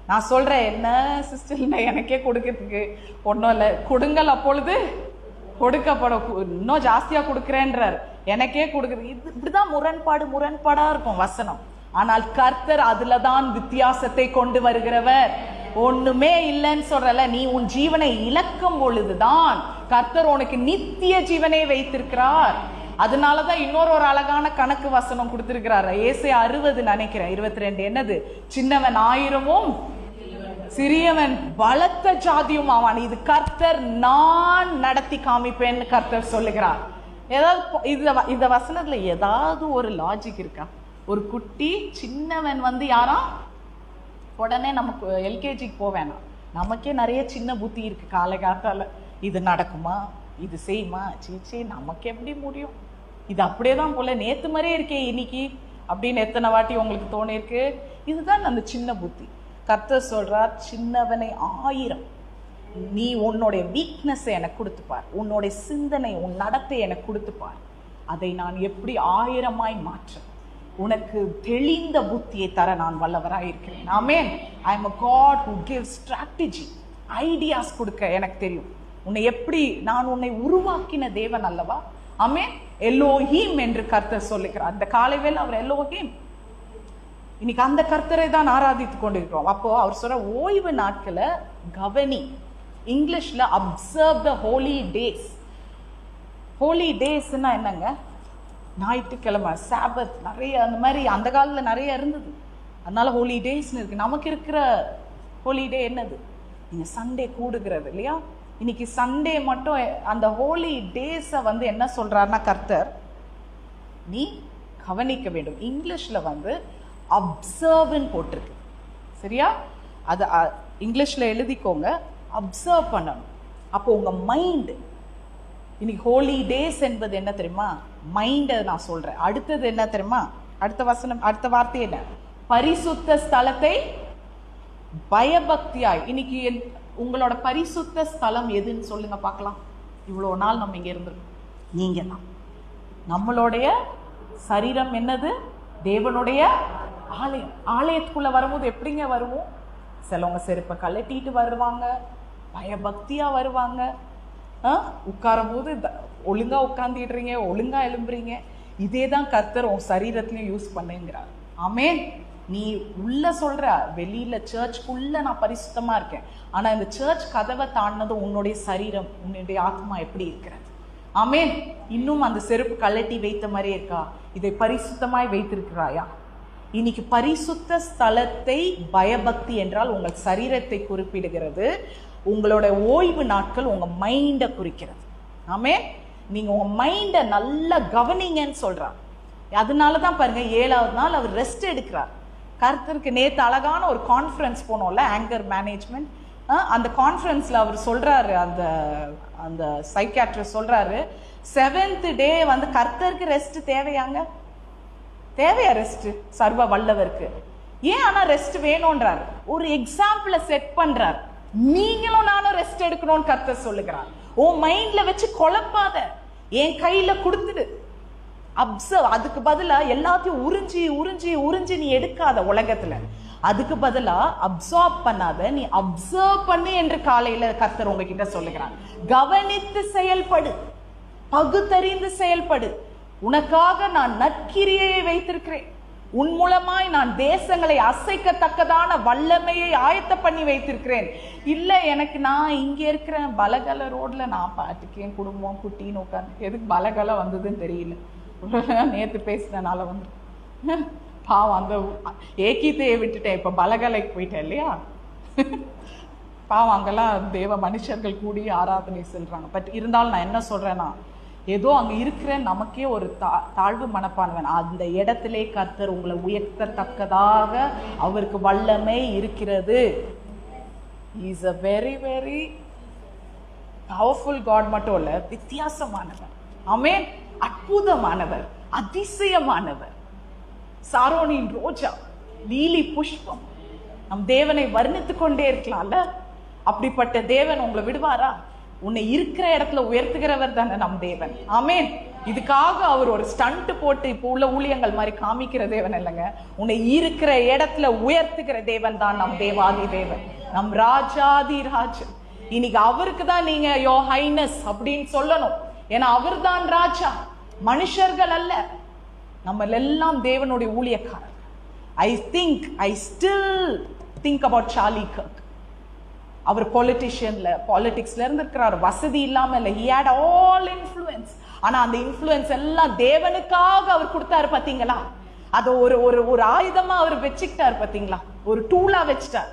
நான் சொல்றேன், என்ன சிஸ்டர் எனக்கே கொடுக்கறதுக்கு ஒன்றும் இல்லை, கொடுங்கள் அப்பொழுது கொடுக்கப்படும், இன்னும் ஜாஸ்தியா கொடுக்குறேன்றார், எனக்கே கொடுக்குறது. இது இப்படிதான் முரண்பாடா இருக்கும் வசனம். ஆனால் கர்த்தர் அதுலதான் வித்தியாசத்தை கொண்டு வருகிறவர். ஒண்ணுமே இல்லைன்னு சொல்றல, நீ உன் ஜீவனை இழக்கும் பொழுதுதான் கர்த்தர் உனக்கு நித்திய ஜீவனை வைத்திருக்கிறார். அதனாலதான் இன்னொரு அழகான கணக்கு வசனம் கொடுத்திருக்கிறார். ஏசாயா 60 நினைக்கிறேன் 22. என்னது? சின்னவன் 1000-உம் சிறியவன் பலத்த ஜாதியும் ஆவான். இது கர்த்தர் நான் நடத்தி காமிப்பேன்னு கர்த்தர் சொல்லுகிறார். ஏதாவது இந்த வசனத்துல ஏதாவது ஒரு லாஜிக் இருக்கா? ஒரு குட்டி சின்னவன் யாரா? உடனே நமக்கு எல்கேஜிக்கு போவேணாம், நமக்கே நிறைய சின்ன புத்தி இருக்கு. காலகாத்தால இது நடக்குமா, இது செய்யுமா, சீச்சே நமக்கு எப்படி முடியும், இது அப்படியே தான் போல, நேத்து மாதிரியே இருக்கே இன்னைக்கு அப்படின்னு எத்தனை வாட்டி உங்களுக்கு தோணிருக்கு. இதுதான் அந்த சின்ன புத்தி. கர்த்தர் சொல்றார், சின்னவனை 1000, நீ உன்னுடைய வீக்னஸை எனக்கு கொடுத்துப்பார், உன்னுடைய சிந்தனை, உன் நடத்தை எனக்கு கொடுத்துப்பார், அதை நான் எப்படி 1000-ஆய் மாற்ற. உனக்கு தெளிந்த புத்தியை தர நான் வல்லவராக இருக்கிறேன். ஆமென். I am a God who gives strategy, ideas கொடுக்க எனக்கு தெரியும். உன்னை எப்படி நான் உன்னை உருவாக்கின தேவன் அல்லவா. ஆமென். எலோஹீம் என்று கர்த்தர் சொல்லுகிறார். அந்த காலைவேளை அவர் எலோஹீம். இன்னைக்கு அந்த கர்த்தரை தான் ஆராதித்து கொண்டிருக்கிறோம். அப்போ அவர் சொல்ற ஓய்வு நாட்களை கவனி. இங்கிலீஷ்ல observe the holy days. Holy டேஸ்னா என்னங்க? ஞாயிற்றுக்கிழமை, சாபத், நிறைய அந்த மாதிரி அந்த காலத்துல நிறைய இருந்தது. அதனால ஹோலி டேஸ்ன்னு இருக்கு. நமக்கு இருக்கிற ஹோலிடே என்னது? நீங்க சண்டே கூடுகிறது இல்லையா? இன்னைக்கு சண்டே மட்டும் அந்த ஹோலி டேஸை என்ன சொல்றாருன்னா கர்த்தர், நீ கவனிக்க வேண்டும். இங்கிலீஷ்ல அப்சர்வ்னு போட்டிருக்கு. சரியா? அது இங்கிலீஷ்ல எழுதிக்கோங்க. அப்சர்வ் பண்ணணும். அப்போ உங்க மைண்ட் இன்னைக்கு ஹோலி டேஸ் என்பது என்ன தெரியுமா? மைண்டை நான் சொல்றேன். அடுத்தது என்ன தெரியுமா? அடுத்த வசனம், அடுத்த வார்த்தை என்ன? பரிசுத்த ஸ்தலத்தை பயபக்தியாய். இன்னைக்கு உங்களோட பரிசுத்த ஸ்தலம் எதுன்னு சொல்லுங்க பார்க்கலாம். இவ்வளோ நாள் நம்ம இங்க இருந்திருக்கோம். நீங்க தான். நம்மளுடைய சரீரம் என்னது? தேவனுடைய ஆலயம். ஆலயத்துக்குள்ள வரும்போது எப்படிங்க வருவோம்? சிலவங்க செருப்பை கழட்டிட்டு வருவாங்க, பயபக்தியா வருவாங்க. உட்காரும் போது ஒழுங்கா உட்கார்ந்துடுறீங்க, ஒழுங்கா எழும்புறீங்க. இதே தான் கர்த்தர் உன் சரீரத்திலையும் யூஸ் பண்ணுங்கிறார். ஆமென். நீ உள்ள சொல்ற, வெளியில சர்ச்சுக்குள்ள நான் பரிசுத்தமா இருக்கேன், ஆனா இந்த சர்ச் கதவை தாண்டினது உன்னுடைய சரீரம், உன்னுடைய ஆத்மா எப்படி இருக்கிறது? ஆமென். இன்னும் அந்த செருப்பு கழட்டி வைத்த மாதிரி இருக்கா? இதை பரிசுத்தமாய் வைத்திருக்கிறாயா? இன்னைக்கு பரிசுத்த ஸ்தலத்தை பயபக்தி என்றால் உங்கள் சரீரத்தை குறிப்பிடுகிறது. உங்களோட ஓய்வு நாட்கள் உங்க மைண்டை குறிக்கிறது. ஆமென். நீங்க உங்க மைண்டை நல்லா கவனிங்கன்னு சொல்றார். அதனாலதான் பாருங்க, 7வது நாள் அவர் ரெஸ்ட் எடுக்கிறார். கர்த்தருக்கு நேற்று அழகான ஒரு கான்ஃபரன்ஸ் போனோம்ல, ஆங்கர் மேனேஜ்மெண்ட். அந்த கான்ஃபரன்ஸ்ல அவர் சொல்றாரு, அந்த அந்த சைக்கியாட்ரிஸ்ட் சொல்றாரு, 7th டே கர்த்தருக்கு ரெஸ்ட் தேவையாங்க? தேவையா ரெஸ்ட்? சர்வ வல்லவருக்கு ஏன் ஆனா ரெஸ்ட் வேணும்ன்றார். ஒரு எக்ஸாம்பிள செட் பண்றார். நீங்களும் நானும் ரெஸ்ட் எடுக்கணும்னு கர்த்தர் சொல்லுகிறார். உன் மைண்ட்ல வச்சு குழப்பாத, என் கையில கொடுத்துடு. அப்சர்வ். அதுக்கு பதிலா எல்லாத்தையும் உறிஞ்சி உறிஞ்சி உறிஞ்சி நீ எடுக்காத உலகத்துல. அதுக்கு பதிலா அப்சர்வ் பண்ணாத, நீ அப்சர்வ் பண்ணு என்று காலையில கர்த்தர் உங்ககிட்ட சொல்லுகிறார். கவனித்து செயல்படு, பகுத்தறிந்து செயல்படு. உனக்காக நான் நற்கிரியை வைத்திருக்கிறேன். உன் மூலமாய் நான் தேசங்களை அசைக்கத்தக்கதான வல்லமையை ஆயத்த பண்ணி வைத்திருக்கிறேன். இல்ல எனக்கு நான் இங்க இருக்கிறேன் பலகல ரோட்ல, நான் பாட்டுக்கு என் குடும்பம் குட்டின்னு உட்காந்து, எதுக்கு பலகல வந்ததுன்னு தெரியல. நேத்து பேசினால பாவம் அந்த ஏகீத்தையை விட்டுட்டேன், இப்ப பலகலைக்கு போயிட்டேன் இல்லையா? பாவம் அங்கெல்லாம் தேவ மனுஷர்கள் கூடி ஆராதனை செல்றாங்க. பட் இருந்தாலும் நான் என்ன சொல்றேன்னா, ஏதோ அங்க இருக்கிற நமக்கே ஒரு தாழ்வு மனப்பான்மை. அந்த இடத்திலே கர்த்தர் உங்களை உயர்த்தத்தக்கதாக அவருக்கு வல்லமை இருக்கிறது. Is a very very powerful God மட்டும் இல்ல, வித்தியாசமானவர். ஆமென். அற்புதமானவர், அதிசயமானவர். சாரோனின் ரோஜா, லீலி புஷ்பம். நம் தேவனை வர்ணித்துக் கொண்டே இருக்கலாம்ல. அப்படிப்பட்ட தேவன் உங்களை விடுவாரா? உன்னை இருக்கிற இடத்துல உயர்த்துகிறவர் தானே நம் தேவன். ஆமென். இதுக்காக அவர் ஒரு ஸ்டண்ட் போட்டு இப்போ உள்ள ஊழியங்கள் மாதிரி காமிக்கிற தேவன் இல்லைங்க. உன்னை இருக்கிற இடத்துல உயர்த்துகிற தேவன் தான் நம் தேவாதி தேவன், நம் ராஜாதி ராஜன். இன்னைக்கு அவருக்கு தான் நீங்க யோ ஹைனஸ் அப்படின்னு சொல்லணும். ஏன்னா அவர் தான் ராஜா, மனுஷர்கள் அல்ல. நம்ம எல்லாம் தேவனுடைய ஊழியக்காரர். I still think about Charlie Kirk. அவர் பாலிட்டிக்ஸ்ல இருந்திருக்கிறார், வசதி இல்லாம இல்ல. he had all influence. ஆனா அந்த இன்ஃப்ளூயன்ஸ் எல்லாம் தேவனுக்காக அவர் கொடுத்தாரு பாத்தீங்களா? அது ஒரு ஒரு ஆயுதமா அவர் வச்சுக்கிட்டாரு பாத்தீங்களா? ஒரு டூலா வச்சுட்டார்.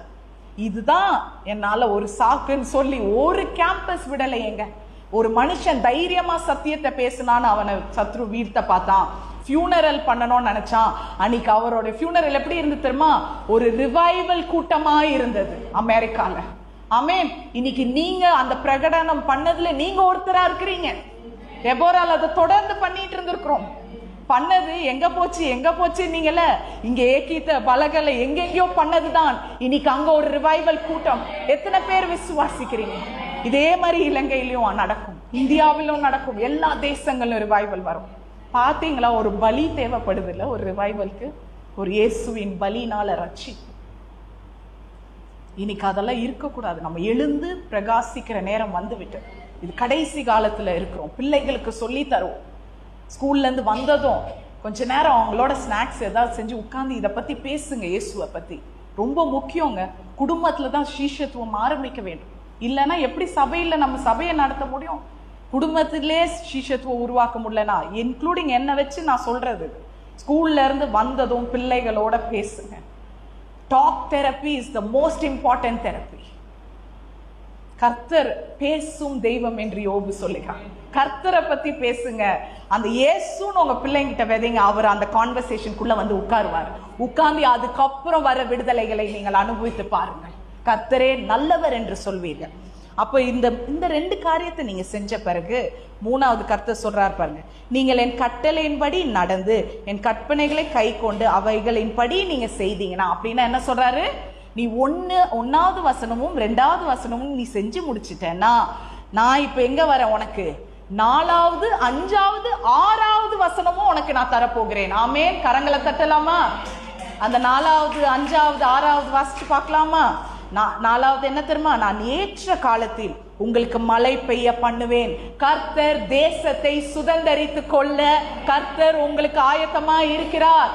இதுதான் என்னால ஒரு சாக்குன்னு சொல்லி ஒரு கேம்பஸ் விடலையேங்க. ஒரு மனுஷன் தைரியமா சத்தியத்தை பேசினான்னு அவனை சத்ரு வீழ்த்த பார்த்தான். ஃபியூனரல் பண்ணணும்னு நினைச்சான். அன்னைக்கு அவரோட ஃபியூனரல் எப்படி இருந்து தெரியுமா? ஒரு ரிவைவல் கூட்டமா இருந்தது அமெரிக்கால. ஆமென். இன்னைக்கு நீங்க அந்த பிரகடனம் பண்ணதுல நீங்க ஒருத்தரா இருக்கிறீங்க. டெபோரால் அதை தொடர்ந்து பண்ணிட்டு இருந்திருக்கிறோம். பண்ணது எங்க போச்சு நீங்கல இங்க ஏகீத்த பலகலை எங்கெங்கயோ பண்ணதுதான். இன்னைக்கு அங்க ஒரு ரிவைவல் கூட்டம். எத்தனை பேர் விசுவாசிக்கிறீங்க? இதே மாதிரி இலங்கையிலும் நடக்கும், இந்தியாவிலும் நடக்கும், எல்லா தேசங்களிலும் ரிவைவல் வரும். பார்த்தீங்களா, ஒரு பலி தேவைப்படுது இல்லை ஒரு ரிவைவலுக்கு, ஒரு இயேசுவின் பலினால ரட்சி. இன்னைக்கு அதெல்லாம் இருக்கக்கூடாது. நம்ம எழுந்து பிரகாசிக்கிற நேரம் வந்துவிட்டு, இது கடைசி காலத்துல இருக்கிறோம். பிள்ளைகளுக்கு சொல்லி தருவோம். ஸ்கூல்ல இருந்து வந்ததும் கொஞ்ச நேரம் அவங்களோட ஸ்நாக்ஸ் ஏதாவது செஞ்சு உட்கார்ந்து இதை பத்தி பேசுங்க. இயேசுவை பத்தி ரொம்ப முக்கியங்க. குடும்பத்துல தான் சீஷத்துவம் ஆரம்பிக்க வேண்டும். இல்லைன்னா எப்படி சபையில நம்ம சபையை நடத்த முடியும்? குடும்பத்திலே சீஷத்துவம் உருவாக்க முடியலனா, இன்க்ளூடிங் என்ன வச்சு நான் சொல்றது, ஸ்கூல்ல இருந்து வந்ததும் பிள்ளைகளோட பேசுங்க. Talk therapy is the most important therapy. கர்த்தர் பேசும் தெய்வம் என்று யோபு சொல்லுகிறார். கர்த்தரை பத்தி பேசுங்க. அந்த இயேசுன்னு உங்க பிள்ளைங்கிட்ட விதைங்க. அவர் அந்த கான்வர்சேஷனுக்குள்ள வந்து உட்காருவார். உட்கார்ந்து அதுக்கப்புறம் வர விடுதலைகளை நீங்கள் அனுபவித்து பாருங்கள். கர்த்தரே நல்லவர் என்று சொல்வீர்கள். அப்போ இந்த ரெண்டு காரியத்தை நீங்க செஞ்ச பிறகு மூணாவது கர்த்தர் சொல்றார் பாருங்க, நீங்கள் என் கட்டளையின்படி நடந்து என் கற்பனைகளை கை கொண்டு அவைகளின்படி நீங்க செய்தீங்கன்னா, அப்படின்னா என்ன சொல்றாரு, நீ ஒன்னாவது வசனமும் 2வது வசனமும் நீ செஞ்சு முடிச்சிட்டேன்னா, நான் இப்ப எங்க வரேன் உனக்கு, 4வது 5வது 6வது வசனமும் உனக்கு நான் தரப்போகிறேன். ஆமென். கரங்களை தட்டலாமா? அந்த 4வது 5வது 6வது வாசிச்சு பார்க்கலாமா? 4வது என்ன தெரியுமா, நான் ஏற்ற காலத்தில் உங்களுக்கு மழை பெய்ய பண்ணுவேன். கர்த்தர் தேசத்தை சுதந்தரித்து கொள்ள கர்த்தர் உங்களுக்கு ஆயத்தமா இருக்கிறார்.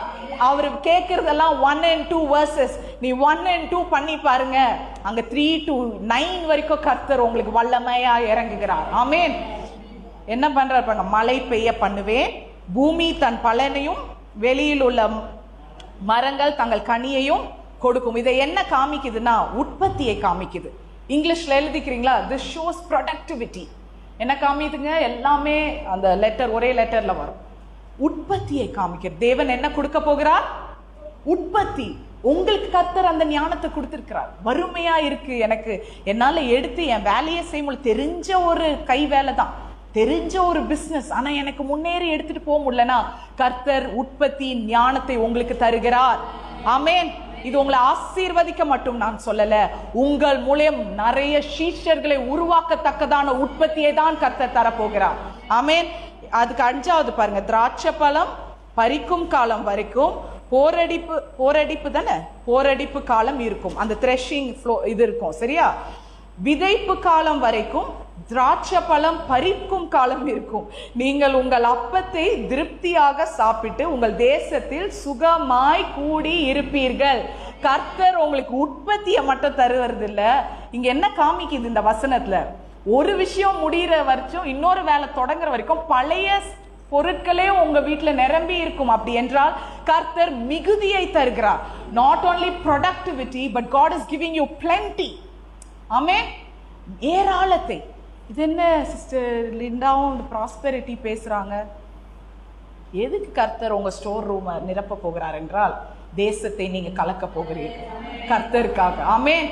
அவர் கேட்கறதெல்லாம் 1 and 2 verses. நீ 1 and 2 பண்ணி பாருங்க. அங்க 3 to 9 வரைக்கும் கர்த்தர் உங்களுக்கு வல்லமையா இறங்குகிறார். ஆமென். என்ன பண்றார் பாருங்க, மழை பெய்ய பண்ணுவேன், பூமி தன் பலனையும் வெளியில் உள்ள மரங்கள் தங்கள் கனியையும் கொடுக்கும். இதை என்ன காமிக்குதுன்னா, உற்பத்தியை காமிக்குது. இங்கிலீஷ்ல எழுதிக்கிறீங்களா? this shows productivity. என்ன காமிக்குதுங்க? எல்லாமே அந்த லெட்டர் ஒரே லெட்டர்ல வரும். உற்பத்தியை காமிக்கிறது. தேவன் என்ன கொடுக்க போகிறார்? உற்பத்தி. உங்களுக்கு கர்த்தர் அந்த ஞானத்தை கொடுத்திருக்கிறார். வறுமையா இருக்கு எனக்கு, என்னால எடுத்து என் வேலையை செய்ய முடியல, தெரிஞ்ச ஒரு கை வேலை தான், தெரிஞ்ச ஒரு பிசினஸ், ஆனா எனக்கு முன்னேறி எடுத்துட்டு போக முடியலனா, கர்த்தர் உற்பத்தியின் ஞானத்தை உங்களுக்கு தருகிறார். ஆமென். இது உங்களை ஆசீர்வதிக்க மட்டும் நான் சொல்லல, உங்கள் மூலம் நிறைய சீஷர்களை உருவாக்கத்தக்கதான உற்பத்தியை தான் கர்த்தர் தரப்போகிறார். ஆமென். அதுக்கு 5வது பாருங்க, திராட்சை பழம் பறிக்கும் காலம் வரைக்கும் போரடிப்பு தானே, போரடிப்பு காலம் இருக்கும். அந்த த்ரெஷிங் இது இருக்கும், சரியா? விதைப்பு காலம் வரைக்கும் திராட்சை பழம் பறிக்கும் காலம் இருக்கும். நீங்கள் உங்கள் அப்பத்தை திருப்தியாக சாப்பிட்டு உங்கள் தேசத்தில் சுகமாய் கூடி இருப்பீர்கள். கர்த்தர் உங்களுக்கு உற்பத்தியை மட்டும் தருவது இல்ல. இங்க என்ன காமிக்குது இந்த வசனத்துல, ஒரு விஷயம் முடிகிற வரைக்கும் இன்னொரு வேலை தொடங்குற வரைக்கும் பழைய பொருட்களே உங்க வீட்டுல நிரம்பி இருக்கும். அப்படி என்றால் கர்த்தர் மிகுதியை தருகிறார். Not only productivity, but God is giving you plenty. ஆமென். ஏராளத்தை. இது என்ன சிஸ்டர் லிண்டாவும் ப்ராஸ்பெரிட்டி பேசுறாங்க? எதுக்கு கர்த்தர் உங்க ஸ்டோர் ரூமை நிரப்ப போகிறார் என்றால், தேசத்தை நீங்க கலக்க போகிறீர்கள் கர்த்தருக்காக. ஆமென்.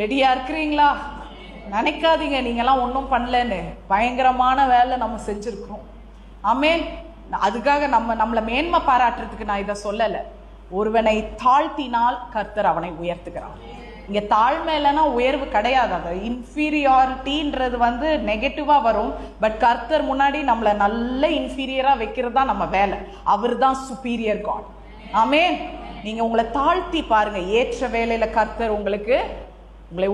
ரெடியா இருக்கிறீங்களா? நினைக்காதீங்க நீங்கெல்லாம் ஒன்றும் பண்ணலன்னு. பயங்கரமான வேலை நம்ம செஞ்சிருக்கிறோம். ஆமென். அதுக்காக நம்மளை மேன்மை பாராட்டுறதுக்கு நான் இதை சொல்லலை. ஒருவனை தாழ்த்தினால் கர்த்தர் அவனை உயர்த்துகிறான். இங்க தாழ்மை இல்லைன்னா உயர்வு கிடையாது. அது இன்ஃபீரியாரிட்டின்றது நெகட்டிவா வரும். பட் கர்த்தர் முன்னாடி நம்மளை நல்ல இன்ஃபீரியரா வைக்கிறது தான் நம்ம வேலை. அவர் தான் சுப்பீரியர் காட். ஆமென். நீங்க உங்களை தாழ்த்தி பாருங்க, ஏற்ற வேலையில கர்த்தர் உங்களை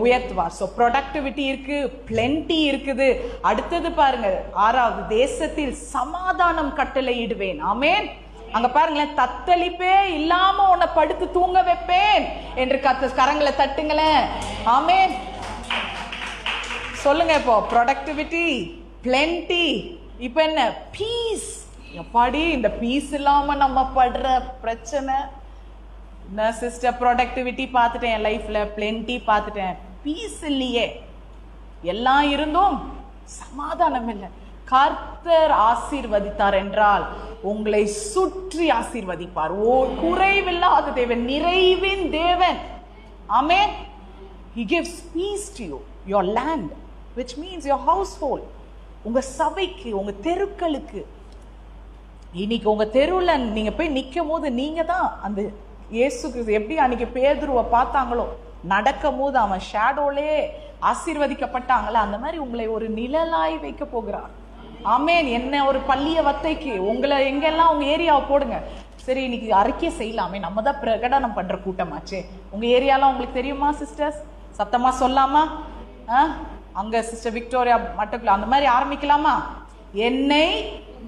உயர்த்துவார். ஸோ ப்ரொடக்டிவிட்டி இருக்கு, பிளென்டி இருக்குது. அடுத்தது பாருங்க, 6வது, தேசத்தில் சமாதானம் கட்டளையிடுவேன். ஆமென். அங்க பாருங்களேன், தத்தளிப்பே இல்லாம உன்னை படுத்து தூங்க வைப்பேன் என்று கரங்களை தட்டுங்களேன். ஆமென். சொல்லுங்க. இப்போ ப்ரொடக்டிவிட்டி, பிளென்டி, இப்ப என்ன, பீஸ். எப்பாடி இந்த பீஸ் இல்லாம நம்ம படுற பிரச்சனை. நான் சிஸ்டர் ப்ரொடக்டிவிட்டி பார்த்துட்டேன் என் லைஃப்ல, பிளென்டி பார்த்துட்டேன், பீஸ் இல்லையே. எல்லாம் இருந்தும் சமாதானம் இல்லை. கர்த்தர் ஆசீர்வதித்தார் என்றால் உங்களை சுற்றி ஆசீர்வதிப்பார். குறைவில்லாத தேவன், நிறைவின் தேவன். ஆமென். He gives peace to you, your land, which means your household. உங்க சபைக்கு, உங்க தெருக்களுக்கு. இன்னைக்கு உங்க தெருவில் நீங்க போய் நிற்கும் போது நீங்க தான் அந்த இயேசு கிறிஸ்து எப்படி அன்னைக்கு பேதுருவை பார்த்தாங்களோ, நடக்கும் போது அவன் ஷேடோலே ஆசீர்வதிக்கப்பட்டாங்களே, அந்த மாதிரி உங்களை ஒரு நிழலாய் வைக்க போகிறார். ஆமேன். என்ன ஒரு பள்ளிய வத்தைக்கு உங்களை எங்கெல்லாம் உங்க ஏரியாவை போடுங்க. சரி, இன்னைக்கு அறிக்கை செய்யலாமே, நம்ம தான் பிரகடனம் பண்ற கூட்டமாச்சே. உங்க ஏரியாலாம் உங்களுக்கு தெரியுமா சிஸ்டர்ஸ்? சத்தமா சொல்லாமா? அங்க சிஸ்டர் விக்டோரியா மட்டும் அந்த மாதிரி ஆரம்பிக்கலாமா? என்னை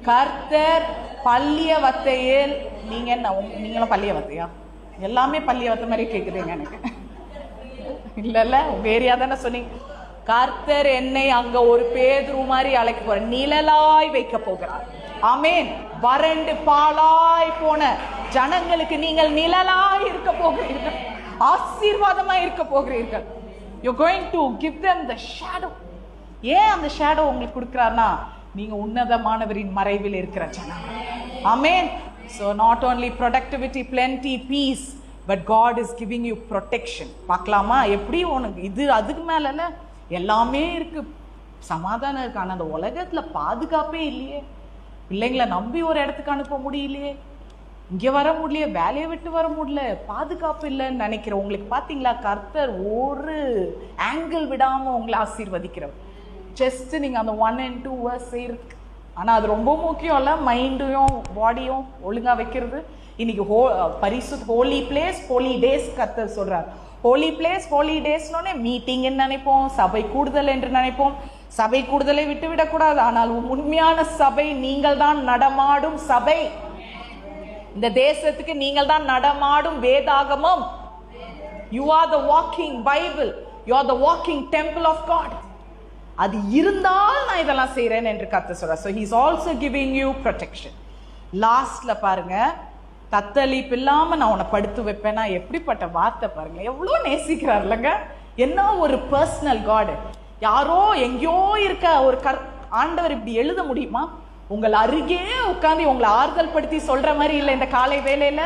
கர்த்தர் பள்ளிய வத்தையில். நீங்க என்ன, நீங்களும் பள்ளிய வத்தையா? எல்லாமே பள்ளிய வத்த மாதிரி கேக்குதுங்க எனக்கு. இல்ல உங்க ஏரியா தானே சொன்னீங்க. கர்த்தர் என்னை அங்க ஒரு பேதுரு மாதிரி அழைக்க போற, நிழலாய் வைக்க போகிறார். ஆமேன். வறண்டு பாழாய் போன ஜனங்களுக்கு நீங்கள் நிழலாய் இருக்க போகிறீர்கள், ஆசீர்வாதமா இருக்க போகிறீர்கள். You're going to give them the shadow. ஏன் அந்த ஷேடோ உங்களுக்கு கொடுக்கிறார்னா, நீங்க உன்னதமானவரின் மறைவில் இருக்கிற ஜனங்கள். ஆமேன். So not only productivity, plenty, peace, but God is giving you protection. பார்க்கலாமா எப்படி? உனக்கு இது அதுக்கு மேல எல்லாமே இருக்கு, சமாதானம் இருக்கு. ஆனா அந்த உலகத்துல பாதுகாப்பே இல்லையே. பிள்ளைங்களை நம்பி ஒரு இடத்துக்கு அனுப்ப முடியலையே, இங்க வர முடியல, வேலையை விட்டு வர முடியல, பாதுகாப்பு இல்லைன்னு நினைக்கிற உங்களுக்கு பாத்தீங்களா, கர்த்தர் ஒரு ஆங்கிள் விடாம உங்களை ஆசீர்வதிக்கிறவர். ஜஸ்ட் நீங்க அந்த 1 and 2 verse இருக்கு. ஆனா அது ரொம்ப முக்கியம் இல்ல, மைண்டையும் பாடியும் ஒழுங்கா வைக்கிறது. இன்னைக்கு பரிசுத்த ஹோலி பிளேஸ், ஹோலி டேஸ் கர்த்தர் சொல்றார். ஹோலி பிளேஸ், ஹோலி டேஸ்னோடனே மீட்டிங் நினைப்போம், சபை கூடுதல் என்று நினைப்போம். சபை கூடுதலை விட்டுவிடக் கூடாது. ஆனால் உண்மையான சபை நீங்கள் தான் நடமாடும் சபை. இந்த தேசத்துக்கு நீங்கள் தான் நடமாடும் வேதாகமம். You are the walking Bible. You are the walking temple of God. அது இருந்தால் நான் இதெல்லாம் செய்றேன் என்று கர்த்தர் சொல்றார். So he is also giving you protection. லாஸ்ட்ல பாருங்க, தத்தளிப்பு இல்லாம நான் உன்னை படுத்து வைப்பேன்னா எப்படிப்பட்ட வார்த்தை பாருங்க, எவ்வளவு நேசிக்கிறார் இல்லைங்க. என்ன ஒரு பர்சனல் காட். யாரோ எங்கேயோ இருக்க ஒரு ஆண்டவர் இப்படி எழுத முடியுமா? உங்கள் அருகே உட்கார்ந்து உங்களை ஆறுதல் படுத்தி சொல்ற மாதிரி இல்லை. இந்த காலை வேலையில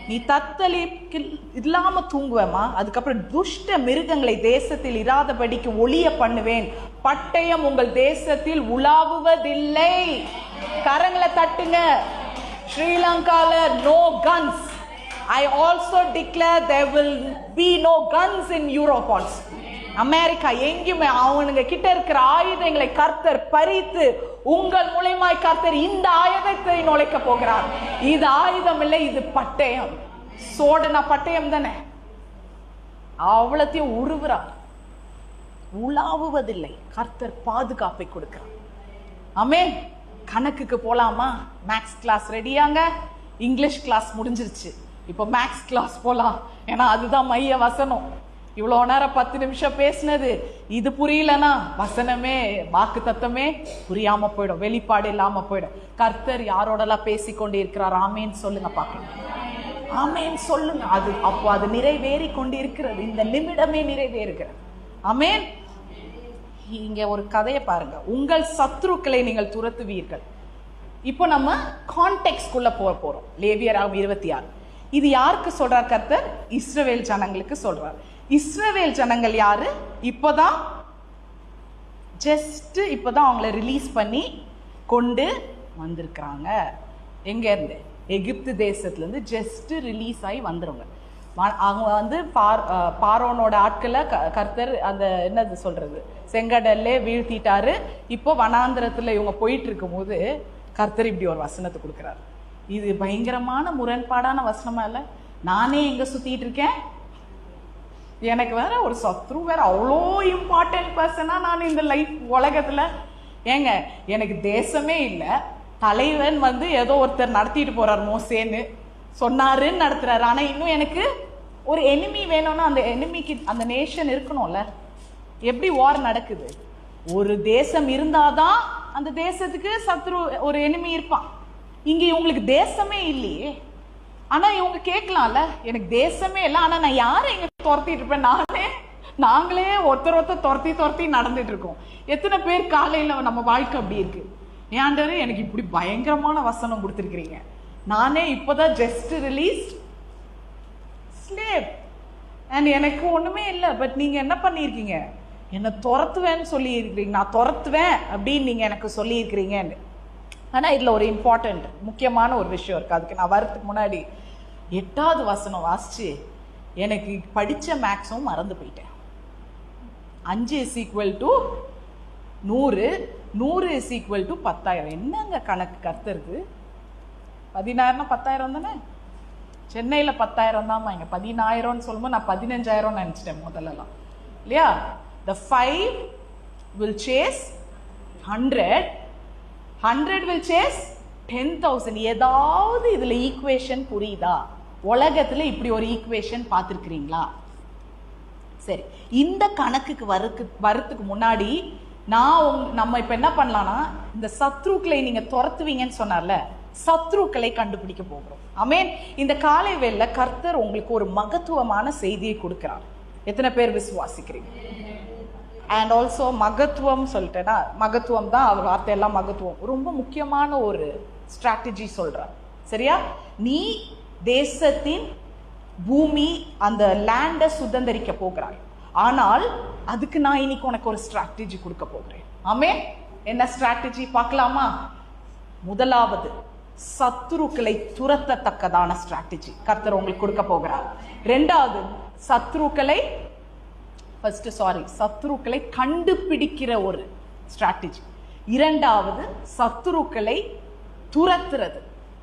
நீ தத்தளிப்பு இல்லாம தூங்குவேமா? அதுக்கப்புறம் துஷ்ட மிருகங்களை தேசத்தில் இராதபடிக்கு ஒளிய பண்ணுவேன், பட்டயம் உங்கள் தேசத்தில் உலாவுவதில்லை. கரங்களை தட்டுங்க. ஸ்ரீலங்கால no guns. I also declare there will be no guns in Europe also. America எங்கேயுமே அவனுங்க கிட்ட இருக்கிற ஆயுதங்களை கர்த்தர் பறித்து உங்கள் மூலமாய் கர்த்தர் இந்த ஆயுதத்தை நுழைக்க போகிறார். இது ஆயுதம் இல்லை, இது பட்டயம். சோடனா பட்டயம் தானே, அவ்வளத்தையும் உருவுறார், உலாவுவதில்லை. கர்த்தர் பாதுகாப்பை கொடுக்கிறார். ஆமென். கணக்குக்கு போலாமா? மேக்ஸ் கிளாஸ் ரெடியாங்க. இங்கிலீஷ் கிளாஸ் முடிஞ்சிருச்சு, இப்போ மேக்ஸ் கிளாஸ் போலாம். ஏன்னா அதுதான் மைய வசனம். இவ்வளோ நேரம் 10 நிமிஷம் பேசினது இது புரியலனா வசனமே வாக்கு தத்தமே புரியாம போயிடும், வெளிப்பாடு இல்லாம போயிடும். கர்த்தர் யாரோடலாம் பேசிக்கொண்டு இருக்கிறார்? ஆமேன் சொல்லுங்க பார்க்கலாம். ஆமேன் சொல்லுங்க. அது அப்போ அது நிறைவேறி கொண்டு இருக்கிறது. இந்த நிமிடமே நிறைவேறுகிறது. ஆமேன். இங்க ஒரு கதையை பாருங்க. உங்கள் சத்துருக்களை நீங்கள் துரத்துவீர்கள். இப்போ நம்ம கான்டெக்ஸ்ட்குள்ள போறோம். லேவியராகும் 26. இது யாருக்கு சொல்றார் கர்த்தர்? இஸ்ரவேல் ஜனங்களுக்கு சொல்றார். இஸ்ரவேல் ஜனங்கள் யாரு? இப்பதான் அவங்களை ரிலீஸ் பண்ணி கொண்டு வந்திருக்கிறாங்க. எங்க இருந்து? எகிப்து தேசத்துல இருந்து ஜஸ்ட் ரிலீஸ் ஆகி வந்துருங்க. அவங்க பார்வோனோட ஆட்களை கர்த்தர் அந்த என்னது சொல்றது செங்கடல்ல வீழ்த்திட்டாரு. இப்போ வனாந்திரத்துல இவங்க போயிட்டு இருக்கும் போது கர்த்தர் இப்படி ஒரு வசனத்தை கொடுக்கிறாரு. இது பயங்கரமான முரண்பாடான வசனமா இல்ல? நானே எங்க சுத்திட்டு இருக்கேன், எனக்கு வேற ஒரு சத்ரு வேற அவ்வளோ இம்பார்ட்டன்ட் பர்சனா நான் இந்த லைஃப் உலகத்துல. ஏங்க எனக்கு தேசமே இல்லை, தலைவன் ஏதோ ஒருத்தர் நடத்திட்டு போறார் மோசேன்னு சொன்னாருன்னு நடத்துறாரு. ஆனா இன்னும் எனக்கு ஒரு எனிமி வேணும்னா அந்த எனிமிக்கு அந்த நேஷன் இருக்கணும்ல. எப்படி வார் நடக்குது? ஒரு தேசம் இருந்தாதான் அந்த தேசத்துக்கு சத்ரு ஒரு எனிமி இருப்பான். இங்க இவங்களுக்கு தேசமே இல்லையே. ஆனா இவங்க கேட்கலாம்ல, எனக்கு தேசமே இல்லை, ஆனா நான் யாரை இங்க துரத்திட்டு இருப்பேன்? நாங்களே ஒருத்தர் துரத்தி நடந்துட்டு இருக்கோம். எத்தனை பேர் காலையில நம்ம வாழ்க்கை அப்படி இருக்கு? ஏன்டரு எனக்கு இப்படி பயங்கரமான வசனம் கொடுத்துருக்கிறீங்க, நானே இப்பதான் ஜஸ்ட் ரிலீஸ்ட் ஸ்லேவ் அண்ட் எனக்கு ஒண்ணுமே இல்லை. பட் நீங்க என்ன பண்ணிருக்கீங்க? என்னை துரத்துவேன்னு சொல்லி இருக்கிறீங்க, நான் துரத்துவேன் அப்படின்னு நீங்க எனக்கு சொல்லி இருக்கிறீங்கன்னு. ஆனா இதுல ஒரு இம்பார்ட்டன்ட் முக்கியமான ஒரு விஷயம் இருக்கு. அதுக்கு நான் வரதுக்கு முன்னாடி 8வது வசனம் வாசிச்சு எனக்கு படிச்ச மேக்ஸும் மறந்து போயிட்டேன். 5 = 100, 100 is equal to 10,000. என்னங்க கணக்கு கர்த்தருக்கு? 10,000 10,000 தானே? சென்னையில் 10,000 தான்மா, இங்கே 10,000 சொல்லும்போது நான் 15,000 நினச்சிட்டேன் முதல்லலாம் இல்லையா? The 5 will chase 100, 100 will chase 10,000. ஏதாவது இதில் ஈக்குவேஷன் புரியுதா? உலகத்தில் இப்படி ஒரு ஈக்குவேஷன் பார்த்துருக்கிறீங்களா? சரி, இந்த கணக்குக்கு வரத்துக்கு முன்னாடி நம்ம இப்போ என்ன பண்ணலாம்னா, இந்த சத்ருக்களை நீங்கள் துரத்துவீங்கன்னு சொன்னார்ல, சத்ருக்களை கண்டுபிடிக்க போகிறோம். ஆமென். இந்த காலை வேளையில கர்த்தர் உங்களுக்கு ஒரு மகத்துவமான செய்தியை கொடுக்கிறார். எத்தனை பேர் விசுவாசிக்கிறீங்க? அண்ட் ஆல்சோ மகத்துவம் சொல்லிட்டேன்னா, மகத்துவம் தான் அவர் வார்த்தையெல்லாம் மகத்துவம். ரொம்ப முக்கியமான ஒரு ஸ்ட்ராட்டஜி சொல்றார். சரியா? நீ தேசத்தின் பூமி அந்த லேண்டை சுதந்திரிக்க போகிறாய். ஆனால் அதுக்கு நான் இன்னைக்கு உனக்கு ஒரு ஸ்ட்ராட்டஜி கொடுக்க போகிறேன். ஆமென். என்ன ஸ்ட்ராட்டஜி பார்க்கலாமா? முதலாவது, சத்துருக்களை துரத்தத்தக்கதான ஸ்ட்ராட்டஜி கர்த்தர் உங்களுக்கு கொடுக்க போகிறார். ரெண்டாவது, சத்துருக்களை கண்டுபிடிக்கிற ஒரு ஸ்ட்ராட்டஜி. இரண்டாவது, சத்துருக்களை துரத்துறது.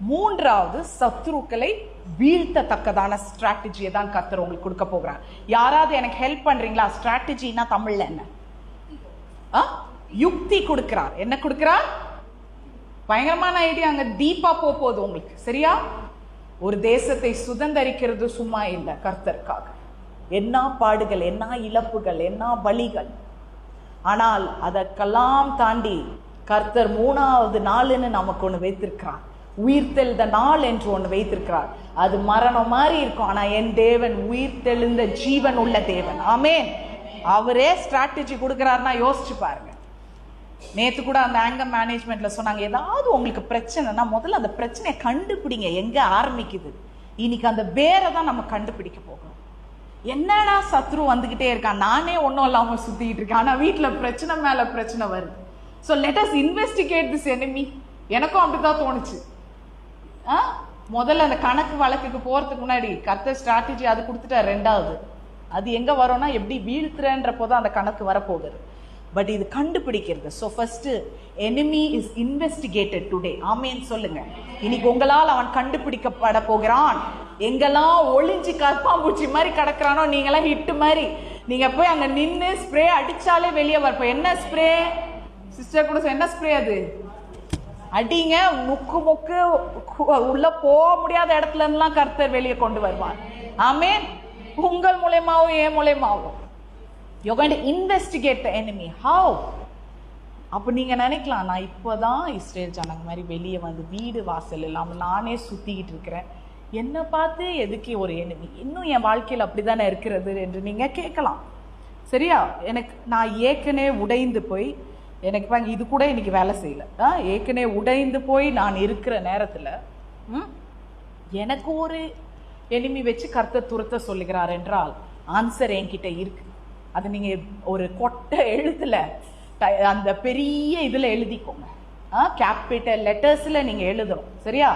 மூன்றாவது, சத்துருக்களை வீழ்த்தத்தக்கதான ஸ்ட்ராட்டஜியை தான் கர்த்தர் உங்களுக்கு கொடுக்க போகிறார். யாராவது எனக்கு ஹெல்ப் பண்றீங்களா? ஸ்ட்ராட்டஜினா தமிழ்ல என்ன? யுக்தி கொடுக்கிறார். என்ன கொடுக்கிறார்? பயங்கரமான ஐடியா, அங்க டீப்பா போகுது உங்களுக்கு. சரியா? ஒரு தேசத்தை சுதந்திரிக்கிறது சும்மா இல்லை கர்த்தருக்காக. என்ன பாடுகள், என்ன இழப்புகள், என்ன பலிகள். ஆனால் அதற்கெல்லாம் தாண்டி கர்த்தர் 3வது நாள்னு நமக்கு ஒன்று வைத்திருக்கிறார். உயிர்த்தெழுந்த நாள் என்று ஒன்று வைத்திருக்கிறார். அது மரணம் மாதிரி இருக்கும், ஆனா என் தேவன் உயிர்த்தெழுந்த ஜீவன் உள்ள தேவன். ஆமென். அவரே ஸ்ட்ராட்டஜி கொடுக்கிறாருன்னா யோசிச்சு பாருங்க. நேற்று கூட அந்த ஆங்கர் மேனேஜ்மெண்ட்ல சொன்னாங்க, ஏதாவது உங்களுக்கு பிரச்சனைனா முதல்ல அந்த பிரச்சனையை கண்டுபிடிங்க, எங்க ஆரம்பிக்குது. இன்னைக்கு அந்த வேரை தான் நம்ம கண்டுபிடிக்க போகிறோம். என்னடா சத்ரு வந்துகிட்டே இருக்கான், நானே ஒன்றும் இல்லாமல் சுத்திட்டு இருக்கேன், ஆனா வீட்டில் பிரச்சனை மேல பிரச்சனை வருது. So let us investigate this enemy. எனக்கும் அப்படிதான் தோணுச்சு. முதல்ல அந்த கணக்கு வழக்குக்கு போறதுக்கு முன்னாடி கர்த்தர் ஸ்ட்ராட்டஜி அது கொடுத்துட்டார். ரெண்டாவது, அது எங்க வரும்னா எப்படி வீழ்த்துறன்றப்போ தான் அந்த கணக்கு வரப்போகுது. பட் இது கண்டுபிடிக்கிறது. So first, enemy is investigated today. ஆமேன் சொல்லுங்க. இன்னைக்கு உங்களால் அவன் கண்டுபிடிக்கப்பட போகிறான். எங்கெல்லாம் ஒளிஞ்சு கற்பாம்பூச்சி மாதிரி கிடக்குறானோ, நீங்களாம் ஹிட்டு மாதிரி நீங்க போய் அங்க நின்று ஸ்ப்ரே அடிச்சாலே வெளியே வரப்போ. என்ன ஸ்ப்ரே? சிஸ்டர் கூட என்ன ஸ்ப்ரே அது? அடிங்க, முக்கு முக்கு உள்ள போக முடியாத இடத்துல இருந்துலாம் கர்த்தர் வெளியே கொண்டு வருவார். ஆமென். உங்கள் மூலமாவும் என் மூலமாவும். You're going to investigate the enemy. How? அப்போ நீங்கள் நினைக்கலாம், நான் இப்போதான் இஸ்ரேல் ஜனங்க மாதிரி வெளியே வந்து வீடு வாசல் இல்லாமல் நானே சுற்றிக்கிட்டு இருக்கிறேன், என்னை பார்த்து எதுக்கு ஒரு எனிமி? இன்னும் என் வாழ்க்கையில் அப்படி தானே இருக்கிறது என்று நீங்கள் கேட்கலாம். சரியா? நான் ஏற்கனவே உடைந்து போய், எனக்கு பாங்க இது கூட இன்னைக்கு வேலை செய்யலை. ஏற்கனவே உடைந்து போய் நான் இருக்கிற நேரத்தில் எனக்கு ஒரு எனிமி வச்சு கர்த்தர் துரத்த சொல்லுகிறார் என்றால் ஆன்சர் என்கிட்ட இருக்கு. அது நீங்கள் ஒரு கொட்டை எழுத்துல அந்த பெரிய இதில் எழுதிக்கோங்க. கேபிட்டல் லெட்டர்ஸில் நீங்கள் எழுதணும். சரியா?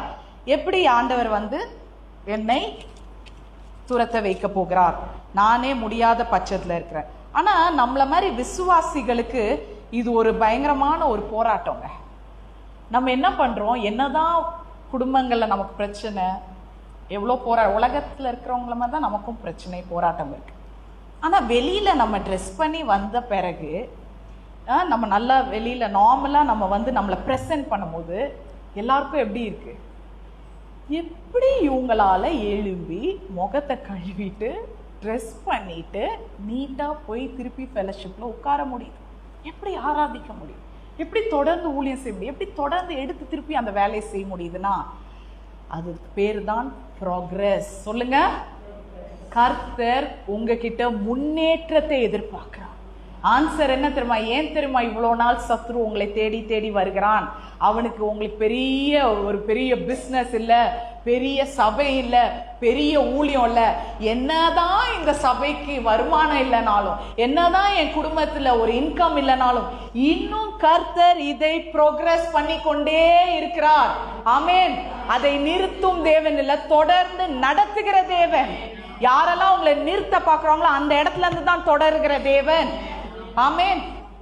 எப்படி ஆண்டவர் வந்து என்னை துரத்த வைக்க போகிறார், நானே முடியாத பட்சத்தில் இருக்கிறேன். ஆனால் நம்மள மாதிரி விசுவாசிகளுக்கு இது ஒரு பயங்கரமான ஒரு போராட்டங்க. நம்ம என்ன பண்ணுறோம், என்னதான் குடும்பங்களில் நமக்கு பிரச்சனை, எவ்வளோ உலகத்தில் இருக்கிறவங்கள மாதிரி தான் நமக்கும் பிரச்சனை, போராட்டம் இருக்கு. ஆனால் வெளியில் நம்ம ட்ரெஸ் பண்ணி வந்த பிறகு நம்ம நல்லா வெளியில் நார்மலாக நம்ம வந்து நம்மளை ப்ரெசென்ட் பண்ணும்போது எல்லாருக்கும் எப்படி இருக்கு? எப்படி இவங்களால எழும்பி முகத்தை கழுவிட்டு ட்ரெஸ் பண்ணிட்டு நீட்டாக போய் திருப்பி ஃபெலோஷிப்பில் உட்கார முடியுது? எப்படி ஆராதிக்க முடியும்? எப்படி தொடர்ந்து ஊழியம் செய்ய முடியும்? எப்படி தொடர்ந்து எடுத்து திருப்பி அந்த வேலையை செய்ய முடியுதுன்னா அதுக்கு பேர் தான் ப்ராக்ரஸ். சொல்லுங்க. கர்த்தர் உங்ககிட்ட முன்னேற்றத்தை எதிர்பார்க்கிறார். ஆன்சர் என்ன தெரியுமா? ஏன் தெரியுமா இவ்வளோ நாள் சத்ரு உங்களை தேடி தேடி வருகிறான்? அவனுக்கு உங்களுக்கு பெரிய பிஸ்னஸ் இல்லை, பெரிய சபை இல்லை, பெரிய ஊழியம் இல்லை. என்னதான் இந்த சபைக்கு வருமானம் இல்லைனாலும், என்னதான் என் குடும்பத்தில் ஒரு இன்கம் இல்லைனாலும், இன்னும் கர்த்தர் இதை ப்ரோக்ரஸ் பண்ணி கொண்டே இருக்கிறார். ஆமென். அதை நிறுத்தும் தேவன் இல்லை, தொடர்ந்து நடத்துகிற தேவன். யாரெல்லாம் உங்களை நிறுத்த பார்க்குறாங்களோ அந்த இடத்துல இருந்து தான் தொடர்கிற தேவன். ஆமென்.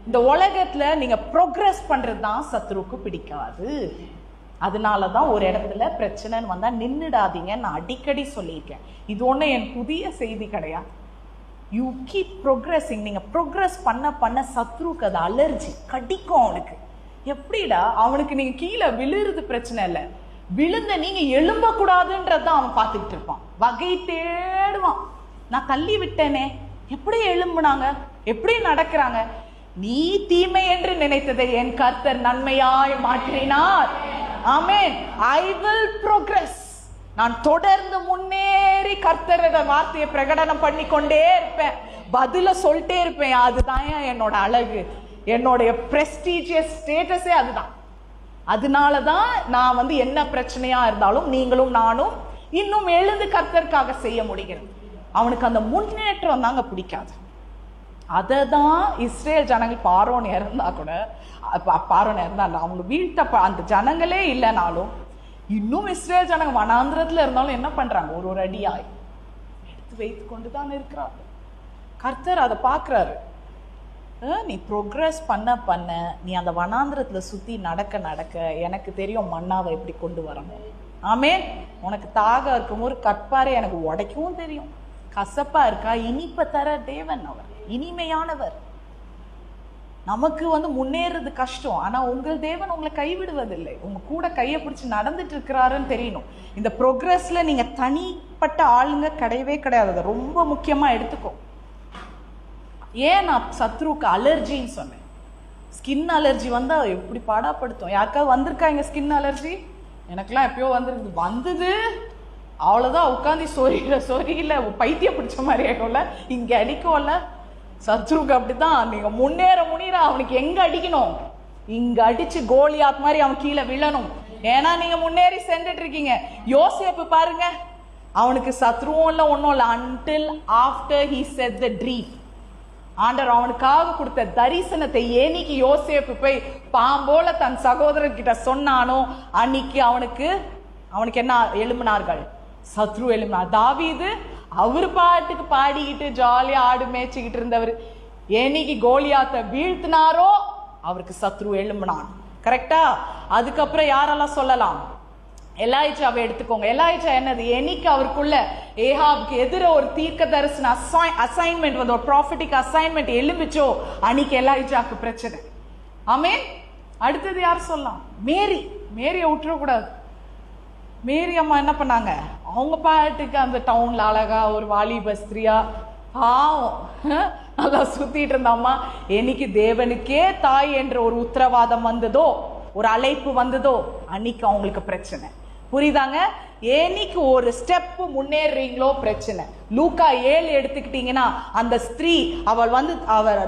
இந்த உலகத்துல நீங்க ப்ரோக்ரஸ் பண்றது தான் சத்ருக்கு பிடிக்காது. அதனாலதான் ஒரு இடத்துல பிரச்சனைன்னு வந்தா நின்றுடாதீங்க. நான் அடிக்கடி சொல்லியிருக்கேன். இது ஒண்ணு என் புதிய செய்தி கிடையாது. You keep progressing. நீங்க ப்ரோக்ரஸ் பண்ண பண்ண சத்ருக்கு அது அலர்ஜி கடிக்கும் அவனுக்கு. எப்படிடா, அவனுக்கு நீங்க கீழே விழுறது பிரச்சனை இல்லை, விழுந்த நீங்க எழும்ப கூடாதுன்றதான் அவன் பார்த்துக்கிட்டு இருப்பான். வகை தேடுவான். நான் தள்ளி விட்டேனே, எப்படி எழும்புனாங்க, எப்படி நடக்கிறாங்க. நீ தீமை என்று நினைத்ததை என் கர்த்தர் நன்மையாய் மாற்றினார். ஆமென். I will progress. நான் தொடர்ந்து முன்னேறி கர்த்தரோட வார்த்தையை பிரகடனம் பண்ணி கொண்டே இருப்பேன், பதில சொல்லிட்டே இருப்பேன். அதுதான் என்னோட அழகு, என்னோட பிரஸ்டீஜியஸ் ஸ்டேட்டஸே அதுதான். அதனாலதான் நான் என்ன பிரச்சனையா இருந்தாலும் நீங்களும் நானும் இன்னும் எழுந்து கர்த்தருக்காக செய்ய முடிகிறது. அவனுக்கு அந்த முன்னேற்றம் தாங்க பிடிக்காது. அததான் இஸ்ரேல் ஜனங்கள் பார்வோன் இறந்தா கூட, பார்வோன் இருந்தா அவங்க வீட்டை அந்த ஜனங்களே இல்லைனாலும் இன்னும் இஸ்ரேல் ஜனங்க வனாந்திரத்துல இருந்தாலும் என்ன பண்றாங்க, ஒரு அடியாய் எடுத்து வைத்து கொண்டுதான் இருக்கிறாங்க. கர்த்தர் அதை பாக்குறாரு. நீ ப்ரோக்ரஸ் பண்ண பண்ண நீ அந்த வனாந்திரத்துல சுத்தி நடக்க நடக்க எனக்கு தெரியும் மன்னாவை எப்படி கொண்டு வரணும். ஆமென். உனக்கு தாகம் இருக்கும்போது கற்பாரை எனக்கு உடைக்கவும் தெரியும். கசப்பா இருக்கா, இனிப்ப தர தேவன் அவர், இனிமையானவர். நமக்கு முன்னேறது கஷ்டம், ஆனா உங்கள் தேவன் உங்களை கைவிடுவதில்லை. உங்க கூட கையை பிடிச்சி நடந்துட்டு இருக்கிறாருன்னு தெரியணும். இந்த ப்ரோக்ரஸ்ல நீங்க தனிப்பட்ட ஆளுங்க கிடையவே கிடையாது. அதை ரொம்ப முக்கியமா எடுத்துக்கோ. ஏன் நான் சத்ருக்கு அலர்ஜின்னு சொன்னேன். ஸ்கின் அலர்ஜி வந்தா எப்படி பாடாப்படுத்தும். யாருக்காவது வந்திருக்காங்க ஸ்கின் அலர்ஜி? எனக்குலாம் எப்பயோ வந்தது அவ்வளவுதான். உட்காந்து சொரியில பைத்தியம் பிடிச்ச மாதிரி ஆகும்ல, இங்க அடிக்கும்ல. சத்ருக்கு அப்படிதான். நீங்க முன்னேற அவனுக்கு எங்க அடிக்கணும், இங்க அடிச்சு கோலியாத் மாதிரி அவன் கீழே விழணும். ஏன்னா நீங்க முன்னேறி சென்றுட்டு இருக்கீங்க. யோசேப்பு பாருங்க, அவனுக்கு சத்ருவும் இல்ல ஒன்னும் இல்ல. until after he said the dream, ஆண்டவர் அவனுக்காக கொடுத்த தரிசனத்தை ஏனிக்கு யோசேப்பு போய் பாம்போல தன் சகோதரர்கிட்ட சொன்னானோ அன்னைக்கு அவனுக்கு என்ன எழும்பினார்கள், சத்ரு எழும்பினார். தாவீது அவரு பாட்டுக்கு பாடிக்கிட்டு ஜாலியா ஆடு மேய்ச்சிக்கிட்டு இருந்தவர் என்னைக்கு கோலியாத்தை வீழ்த்தினாரோ அவருக்கு சத்ரு எழும்பினான். கரெக்டா? அதுக்கப்புறம் யாரெல்லாம் சொல்லலாம், எலாய்ஜாவை எடுத்துக்கோங்க. எலாய்ஜா என்னது, என்னைக்கு அவருக்குள்ள ஏகாபுக்கு எதிர ஒரு தீர்க்க தரிசன அசைன்மெண்ட் ஒரு ப்ராஃபட்டிக் அசைன்மெண்ட் எழும்பிச்சோ அன்னைக்கு எலாய்ஜாக்கு பிரச்சனை. ஆமென். அடுத்தது யார் சொல்லலாம், மேரியை விட்டுறக்கூடாது. மேரி அம்மா என்ன பண்ணாங்க, அவங்க பாட்டுக்கு அந்த டவுன்ல அழகா ஒரு வாலிப ஸ்திரியா பாவம் நல்லா சுத்திட்டு இருந்தாமா. என்னைக்கு தேவனுக்கே தாய் என்ற ஒரு உத்தரவாதம் வந்ததோ, ஒரு அழைப்பு வந்ததோ அன்னைக்கு அவங்களுக்கு பிரச்சனை. புரியுதாங்க? என்னைக்கு ஒரு ஸ்டெப் முன்னேறீங்களோ பிரச்சனை. லூக்கா 7 எடுத்துக்கிட்டீங்கன்னா அந்த ஸ்திரீ அவள் அவர்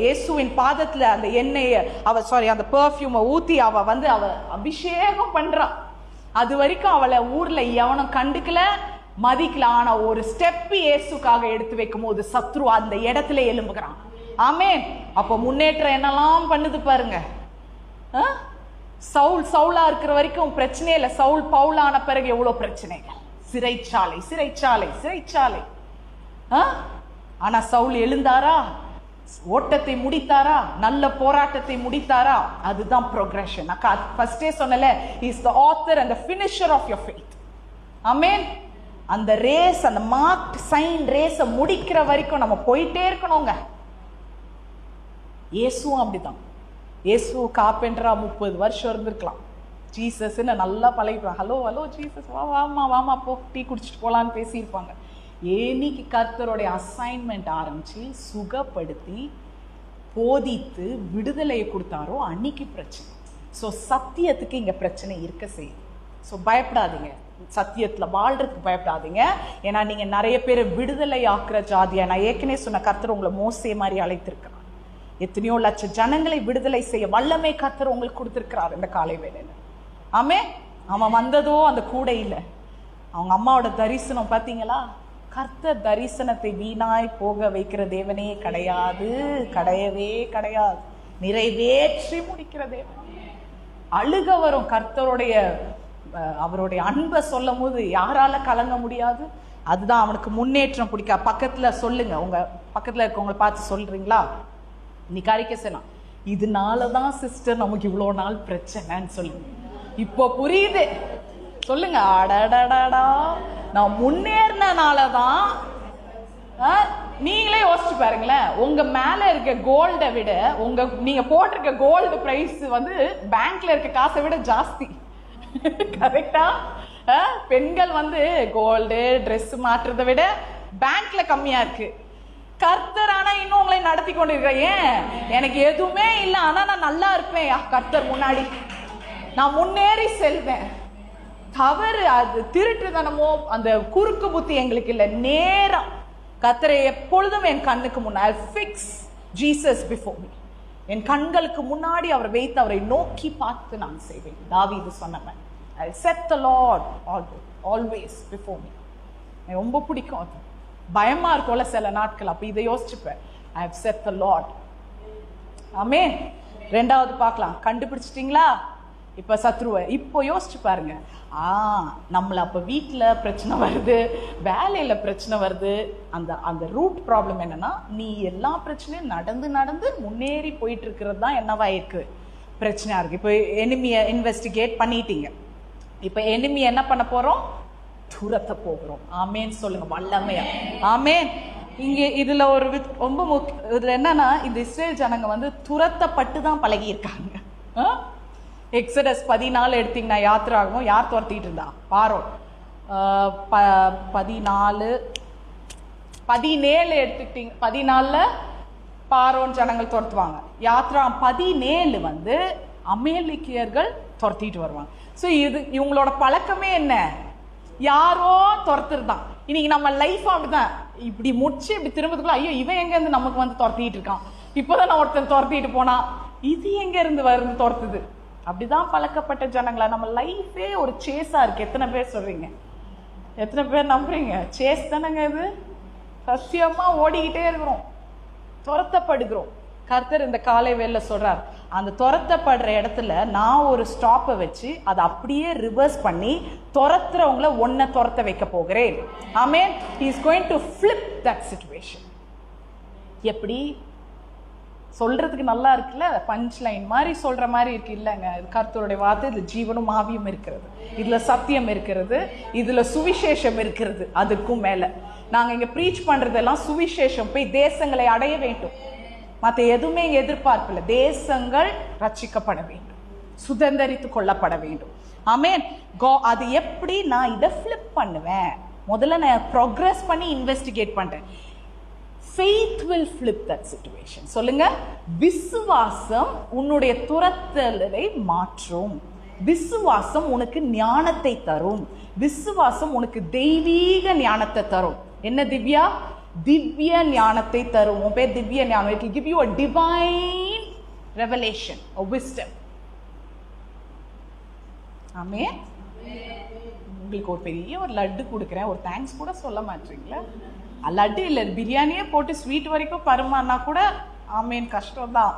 இயேசுவின் பாதத்துல அந்த எண்ணெயை அந்த பெர்ஃப்யூமை ஊத்தி அவ அபிஷேகம் பண்றா. அது வரைக்கும் அவளை ஊர்ல எவனும் கண்டுக்கல, மதிக்கல. ஆனா ஒரு ஸ்டெப் இயேசுக்காக எடுத்து வைக்கும் போது சத்ரு அந்த இடத்துல எழும்புகிறான். ஆமென். அப்ப முன்னேற்றம் என்னெல்லாம் பண்ணுது பாருங்க. சவுலா இருக்கிற வரைக்கும் பிரச்சனை இல்லை. சவுல் பவுலான பிறகு எவ்வளவு பிரச்சனைகள், சிறைச்சாலை சிறைச்சாலை சிறைச்சாலை. ஆனா சவுல் எழுந்தாரா, ஓட்டத்தை முடித்தாரா, நல்ல போராட்டத்தை முடித்தாரா? அதுதான் ப்ரோக்ரஷன். ஃபர்ஸ்டே சொன்னல, is the author and the finisher of your faith. ஆமென். அந்த ரேஸ், அந்த மார்க் சைன் ரேஸை முடிக்கிற வரைக்கும் நம்ம போயிட்டே இருக்கணுங்க. இயேசுவும் அப்படிதான். இயேசு கார்பெண்டரா 30 வருஷம் இருந்திருக்கலாம். ஜீசஸ்ன்னு நல்லா பழகிப்பாங்க. ஹலோ ஜீசஸ், வாமா போ, டீ குடிச்சிட்டு போலான்னு பேசியிருப்பாங்க. ஏனிக்கு கர்த்தருடைய அசைன்மெண்ட் ஆரம்பிச்சு சுகப்படுத்தி போதித்து விடுதலையை கொடுத்தாரோ அன்னைக்கு பிரச்சனை. ஸோ சத்தியத்துக்கு இங்க பிரச்சனை இருக்க செய்யுது. ஸோ பயப்படாதீங்க, சத்தியத்துல வாழ்றதுக்கு பயப்படாதீங்க. ஏன்னா நீங்க நிறைய பேரை விடுதலை ஆக்குற ஜாதியா. நான் ஏற்கனவே சொன்ன கர்த்தர் உங்களை மோசே மாதிரி அழைத்திருக்கிறார். எத்தனையோ லட்சம் ஜனங்களை விடுதலை செய்ய வல்லமை கர்த்தர் உங்களுக்கு கொடுத்திருக்கிறார் இந்த காலை வேளையில. ஆமே. அவன் வந்ததோ அந்த கூடையில அவங்க அம்மாவோட தரிசனம் பார்த்தீங்களா? கர்த்தர் தரிசனத்தை வீணாய் போக வைக்கிற தேவனே கிடையாது, கிடையவே கிடையாது. நிறைவேற்றி முடிக்கிற தேவன். அழுக வரும் கர்த்தருடைய அவருடைய அன்பை சொல்லும் போது யாரால கலங்க முடியாது. அதுதான் அவனுக்கு முன்னேற்றம் பிடிக்கா. பக்கத்துல சொல்லுங்க, உங்க பக்கத்துல இருக்கவங்களை பார்த்து சொல்றீங்களா, இன்னைக்கு அறிக்கை செய்யலாம், இதனாலதான் சிஸ்டர் நமக்கு இவ்வளோ நாள் பிரச்சனைன்னு சொல்லுங்க. இப்போ புரியுது. சொல்லுங்க, அடடடா நான் முன்னேறினாலதான். நீங்களே யோசிச்சு பாருங்களேன், உங்க மேல இருக்க கோல்டை விட நீங்க போட்டிருக்க கோல்டு பிரைஸ் வந்து பேங்க்ல இருக்க காசை விட ஜாஸ்தி. கரெக்டா? பெண்கள் வந்து கோல்டு ட்ரெஸ் மாற்றுறதை விட பேங்க்ல கம்மியா இருக்கு. கர்த்தர் ஆனா இன்னும் உங்களை நடத்தி கொண்டு இருக்க. ஏன்? எனக்கு எதுவுமே இல்லை, ஆனா நான் நல்லா இருப்பேன் கர்த்தர் முன்னாடி, நான் முன்னேறி செல்வேன். தவறு அது திருட்டுத்தனமோ அந்த குறுக்கு புத்தி எங்களுக்கு இல்லை. நேரம் கர்த்தரை எப்பொழுதும் என் கண்ணுக்கு முன்னாடி ஃபிக்ஸ் ஜீசஸ் பிஃபோர் மீ, என் கண்களுக்கு முன்னாடி அவரை வைத்து அவரை நோக்கி பார்த்து நான் செய்வேன். தாவீது சொன்னவன், ஐ set the Lord always before me. எனக்கு ரொம்ப பிடிக்கும் அது. பயமா இருக்கும்ல சில நாட்கள், அப்ப இதை யோசிச்சுப்பேன், I have set the Lord. ஆமென். ரெண்டாவது பார்க்கலாம். கண்டுபிடிச்சிட்டீங்களா? இப்ப சத்ருவை இப்போ யோசிச்சு பாருங்க. நம்மள அப்ப வீட்டுல பிரச்சனை வருது, வேலையில பிரச்சனை வருது. அந்த ரூட் ப்ராப்ளம் என்னன்னா, நீ எல்லா பிரச்சனையும் நடந்து நடந்து முன்னேறி போயிட்டு இருக்கிறது தான் என்னவா இருக்கு, பிரச்சனையா இருக்கு. இப்போ எனிமியை இன்வெஸ்டிகேட் பண்ணிட்டீங்க, இப்ப எனிமி என்ன பண்ண போறோம்? துரத்த போகிறோம். ஆமேன் சொல்லுங்க வல்லமையா. ஆமேன். இங்க இதுல ஒரு ரொம்ப இதுல என்னன்னா, இந்த இஸ்ரேல் ஜனங்க வந்து துரத்தப்பட்டு தான் பழகி இருக்காங்க. எக்ஸடஸ் 14 எடுத்தீங்கன்னா யாத்திராகவும் யார் துரத்திட்டு இருந்தா? பார்வோன். 17 எடுத்துக்கிட்டீங்க, 14 பார்வோன் ஜனங்கள் துரத்துவாங்க. யாத்ரா 17 வந்து அமேலிக்கியர்கள் துரத்திட்டு வருவாங்க. ஸோ இவங்களோட பழக்கமே என்ன? யாரோ துரத்துருதான். இன்னைக்கு நம்ம லைஃப் அப்படிதான். இப்படி முடிச்சு இப்படி திரும்பதுக்குள்ள, ஐயோ இவன் எங்க இருந்து நமக்கு வந்து துரத்திட்டு இருக்கான், இப்போதான் நான் ஒருத்தன் துரத்திட்டு போனா, இது எங்க இருந்து வருது துரத்துது. அப்படிதான் பழக்கப்பட்ட ஜனங்களா. நம்ம லைஃபே ஒரு சேஸா இருக்கு. எத்தனை பேர் சொல்றீங்க? எத்தனை பேர் நம்புறீங்க? சேஸ் தானங்க இது. சத்தியமா ஓடிக்கிட்டே இருக்கிறோம், துரத்தப்படுகிறோம். கர்த்தர் இந்த காலை வேளையில சொல்றார், அந்த துரத்தப்படுற இடத்துல நான் ஒரு ஸ்டாப்பை வச்சு அதை அப்படியே ரிவர்ஸ் பண்ணி துரத்துறவங்கள ஒன்ன துரத்த வைக்க போகிறேன். ஆமென். He is going to flip that situation. எப்படி சொல்றதுக்கு நல்லா இருக்குல்ல, பஞ்ச் லைன் மாதிரி சொல்ற மாதிரி இருக்கு. இல்லைங்க, கர்த்தருடைய வார்த்தை, இதுல ஜீவனும் ஆவியும் இருக்கிறது, இதுல சத்தியம் இருக்கிறது, இதுல சுவிசேஷம் இருக்கிறது. அதுக்கும் மேல நாங்க இங்க ப்ரீச் பண்றதெல்லாம் சுவிசேஷம், போய் தேசங்களை அடைய வேண்டும். மற்ற எதுவுமே இங்க எதிர்பார்ப்பில்லை. தேசங்கள் ரட்சிக்கப்பட வேண்டும், சுதந்திரித்து கொள்ளப்பட வேண்டும். ஆமென். அது எப்படி நான் இதை ஃபிளிப் பண்ணுவேன்? முதல்ல நான் ப்ரோக்ரஸ் பண்ணி இன்வெஸ்டிகேட் பண்றேன். Faith will flip that situation. சொல்லுங்க, விசுவாசம் உன்னுடைய துரத்தலை மாற்றும். விசுவாசம் உனக்கு ஞானத்தை தரும். விசுவாசம் உனக்கு தெய்வீக ஞானத்தை தரும். என்ன திவ்யா? திவ்ய ஞானத்தை தரும். உன் பேர் திவ்ய ஞானம். It will give you a divine revelation, a wisdom. ஆமென். உங்களுக்கு ஒரு பெரிய ஒரு லட்டு கொடுக்குறேன், ஒரு தேங்க்ஸ் கூட சொல்ல மாட்டீங்களா? லட்டு இல்லை, பிரியாணியே போட்டு ஸ்வீட் வரைக்கும் பருமானா கூட ஆமேன், கஷ்டம் தான்.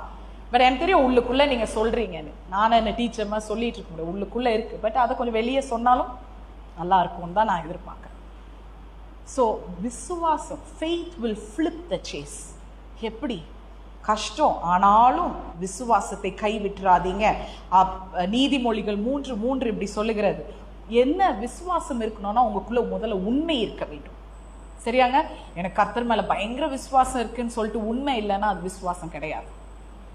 பட் எனக்கு தெரியும் உள்ளுக்குள்ள நீங்க சொல்றீங்கன்னு. நானும் என்ன டீச்சர் மாதிரி சொல்லிட்டு இருக்க முடியும், உள்ளுக்குள்ள இருக்கு. பட் அதை கொஞ்சம் வெளியே சொன்னாலும் நல்லா இருக்கும்னு தான் நான் எதிர்பார்க்கிறேன். ஸோ விசுவாசம், faith will flip the chase. எப்படி? கஷ்டம் ஆனாலும் விசுவாசத்தை கைவிட்டுறாதீங்க. நீதிமொழிகள் 3:3 இப்படி சொல்லுகிறது. என்ன விசுவாசம் இருக்கணும்னா, உங்களுக்குள்ள முதல்ல உண்மை இருக்க வேண்டும். சரியாங்க? எனக்கு கர்த்தர் மேல பயங்கர விசுவாசம் இருக்குன்னு சொல்லிட்டு உண்மை இல்லைன்னா அது விசுவாசம் கிடையாது.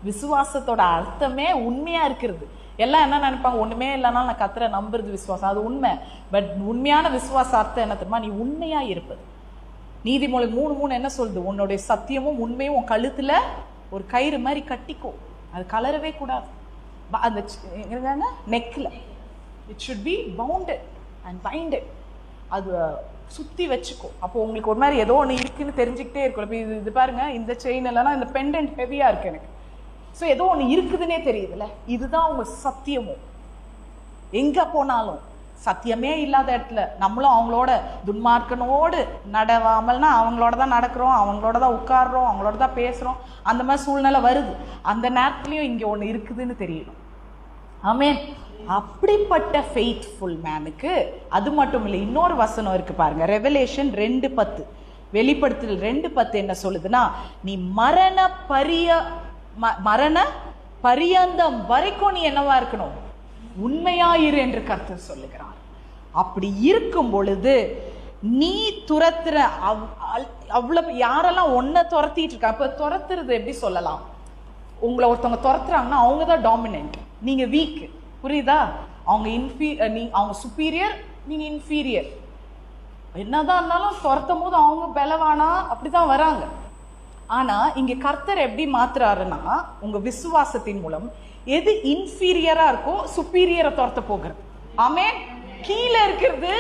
விசுவாசத்தோட அர்த்தமே உண்மையா இருக்கிறது. எல்லாம் என்ன நினைப்பாங்க, ஒண்ணுமே இல்லைன்னா நான் கர்த்தரை நம்புறது விசுவாசம், அது உண்மை. பட் உண்மையான விசுவாச அர்த்தம் என்ன தெரியுமா? நீ உண்மையா இருப்பது. நீதிமொழி 3:3 என்ன சொல்லுது? உன்னுடைய சத்தியமும் உண்மையும் உன் கழுத்துல ஒரு கயிறு மாதிரி கட்டிக்கோ, அது கலரவே கூடாது. அந்த நெக்ல it should be bounded and binded. அது சுத்தி வச்சுக்கோ. அப்போ உங்களுக்கு ஒரு மாதிரி ஏதோ ஒன்று இருக்குன்னு தெரிஞ்சுக்கிட்டே இருக்கும். இப்போ இது பாருங்க, இந்த செயின் இல்லைன்னா இந்த பெண்டன்ட் ஹெவியா இருக்கு எனக்கு. ஸோ ஏதோ ஒன்று இருக்குதுன்னே தெரியுதுல்ல. இதுதான் உங்க சத்தியமும். எங்க போனாலும் சத்தியமே இல்லாத இடத்துல நம்மளும் அவங்களோட துன்மார்க்கனோடு நடவாமல்னா அவங்களோட தான் நடக்கிறோம், அவங்களோட தான் உட்காடுறோம், அவங்களோட தான் பேசுறோம். அந்த மாதிரி சூழ்நிலை வருது. அந்த நேரத்துலயும் இங்க ஒன்று இருக்குதுன்னு தெரியணும். ஆமென். அப்படிப்பட்ட ஃபெய்த்ஃபுல் மேனுக்கு அது மட்டும் இல்லை, இன்னொரு வசனம் இருக்கு பாருங்க. ரெவலேஷன் 2:10, வெளிப்படுத்தல் 2:10 என்ன சொல்லுதுன்னா, நீ மரண மரண பரியந்தம் வரைக்கும் நீ என்னவா இருக்கணும்? உண்மையாயிரு என்று கர்த்தர் சொல்லுகிறார். அப்படி இருக்கும் பொழுது நீ துரத்துற அவ்வளவு யாரெல்லாம் ஒன்ன துரத்திட்டு இருக்கா? இப்ப துரத்துறது எப்படி சொல்லலாம்? உங்களை ஒருத்தவங்க துரத்துறாங்கன்னா அவங்க தான் டாமினன்ட், நீங்க வீக். புரியுதா? அவங்க அவங்க சுப்பீரியர், நீங்க இன்ஃபீரியர். என்னதான் இருந்தாலும் துரத்தும் போது அவங்க பலவானா அப்படிதான் வராங்க. ஆனா இங்க கர்த்தர் எப்படி மாத்துறாருன்னா, உங்க விசுவாசத்தின் மூலம் எது இன்ஃபீரியரா இருக்கோ சுப்பீரியரை துரத்த போகிறது. ஆமென். கீழே இருக்கிறது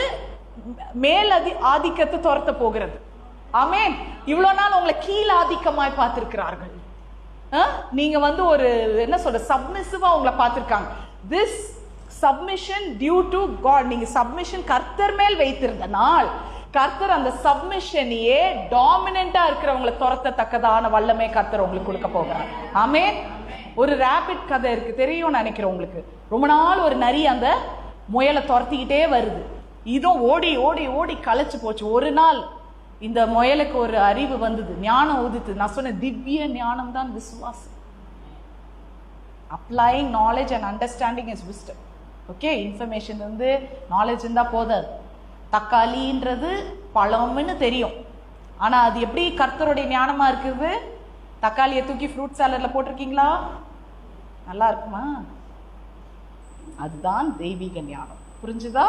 மேல் ஆதிக்கத்தை துரத்த போகிறது. ஆமென். இவ்வளவு நாள் உங்களை கீழ் ஆதிக்கமாய் பார்த்திருக்கிறார்கள். நீங்க வந்து ஒரு என்ன சொல்ற சப்மிசிவா உங்களை பார்த்திருக்காங்க. This submission due to God. நீங்க சப்மிஷன் கர்த்தர் மேல் வைத்திருந்த நாள் கர்த்தர் அந்த சப்மிஷனையே டாமினண்டா இருக்கிறவங்களை துரத்தத்தக்கதான வல்லமை கர்த்தர் உங்களுக்கு கொடுக்க போகிறார். ஆமென். ஒரு ரேபிட் கதை இருக்கு, தெரியும் நினைக்கிறேன் உங்களுக்கு. ரொம்ப நாள் ஒரு நரி அந்த முயலை துரத்திக்கிட்டே வருது. இதுவும் ஓடி ஓடி ஓடி களைச்சு போச்சு. ஒரு நாள் இந்த முயலுக்கு ஒரு அறிவு வந்தது, ஞானம் உதித்து. நான் சொன்ன திவ்ய ஞானம் தான் விசுவாசம். Applying knowledge and understanding is wisdom. Okay, information வந்து நாலேஜ் இருந்தா போதாது. தக்காளின்றது பழம்னு தெரியும், ஆனா அது எப்படி கர்த்தருடைய ஞானமா இருக்குது? தக்காளியை தூக்கி ஃப்ரூட் சாலட்ல போட்டிருக்கீங்களா? நல்லா இருக்குமா? அதுதான் தெய்வீக ஞானம். புரிஞ்சுதா?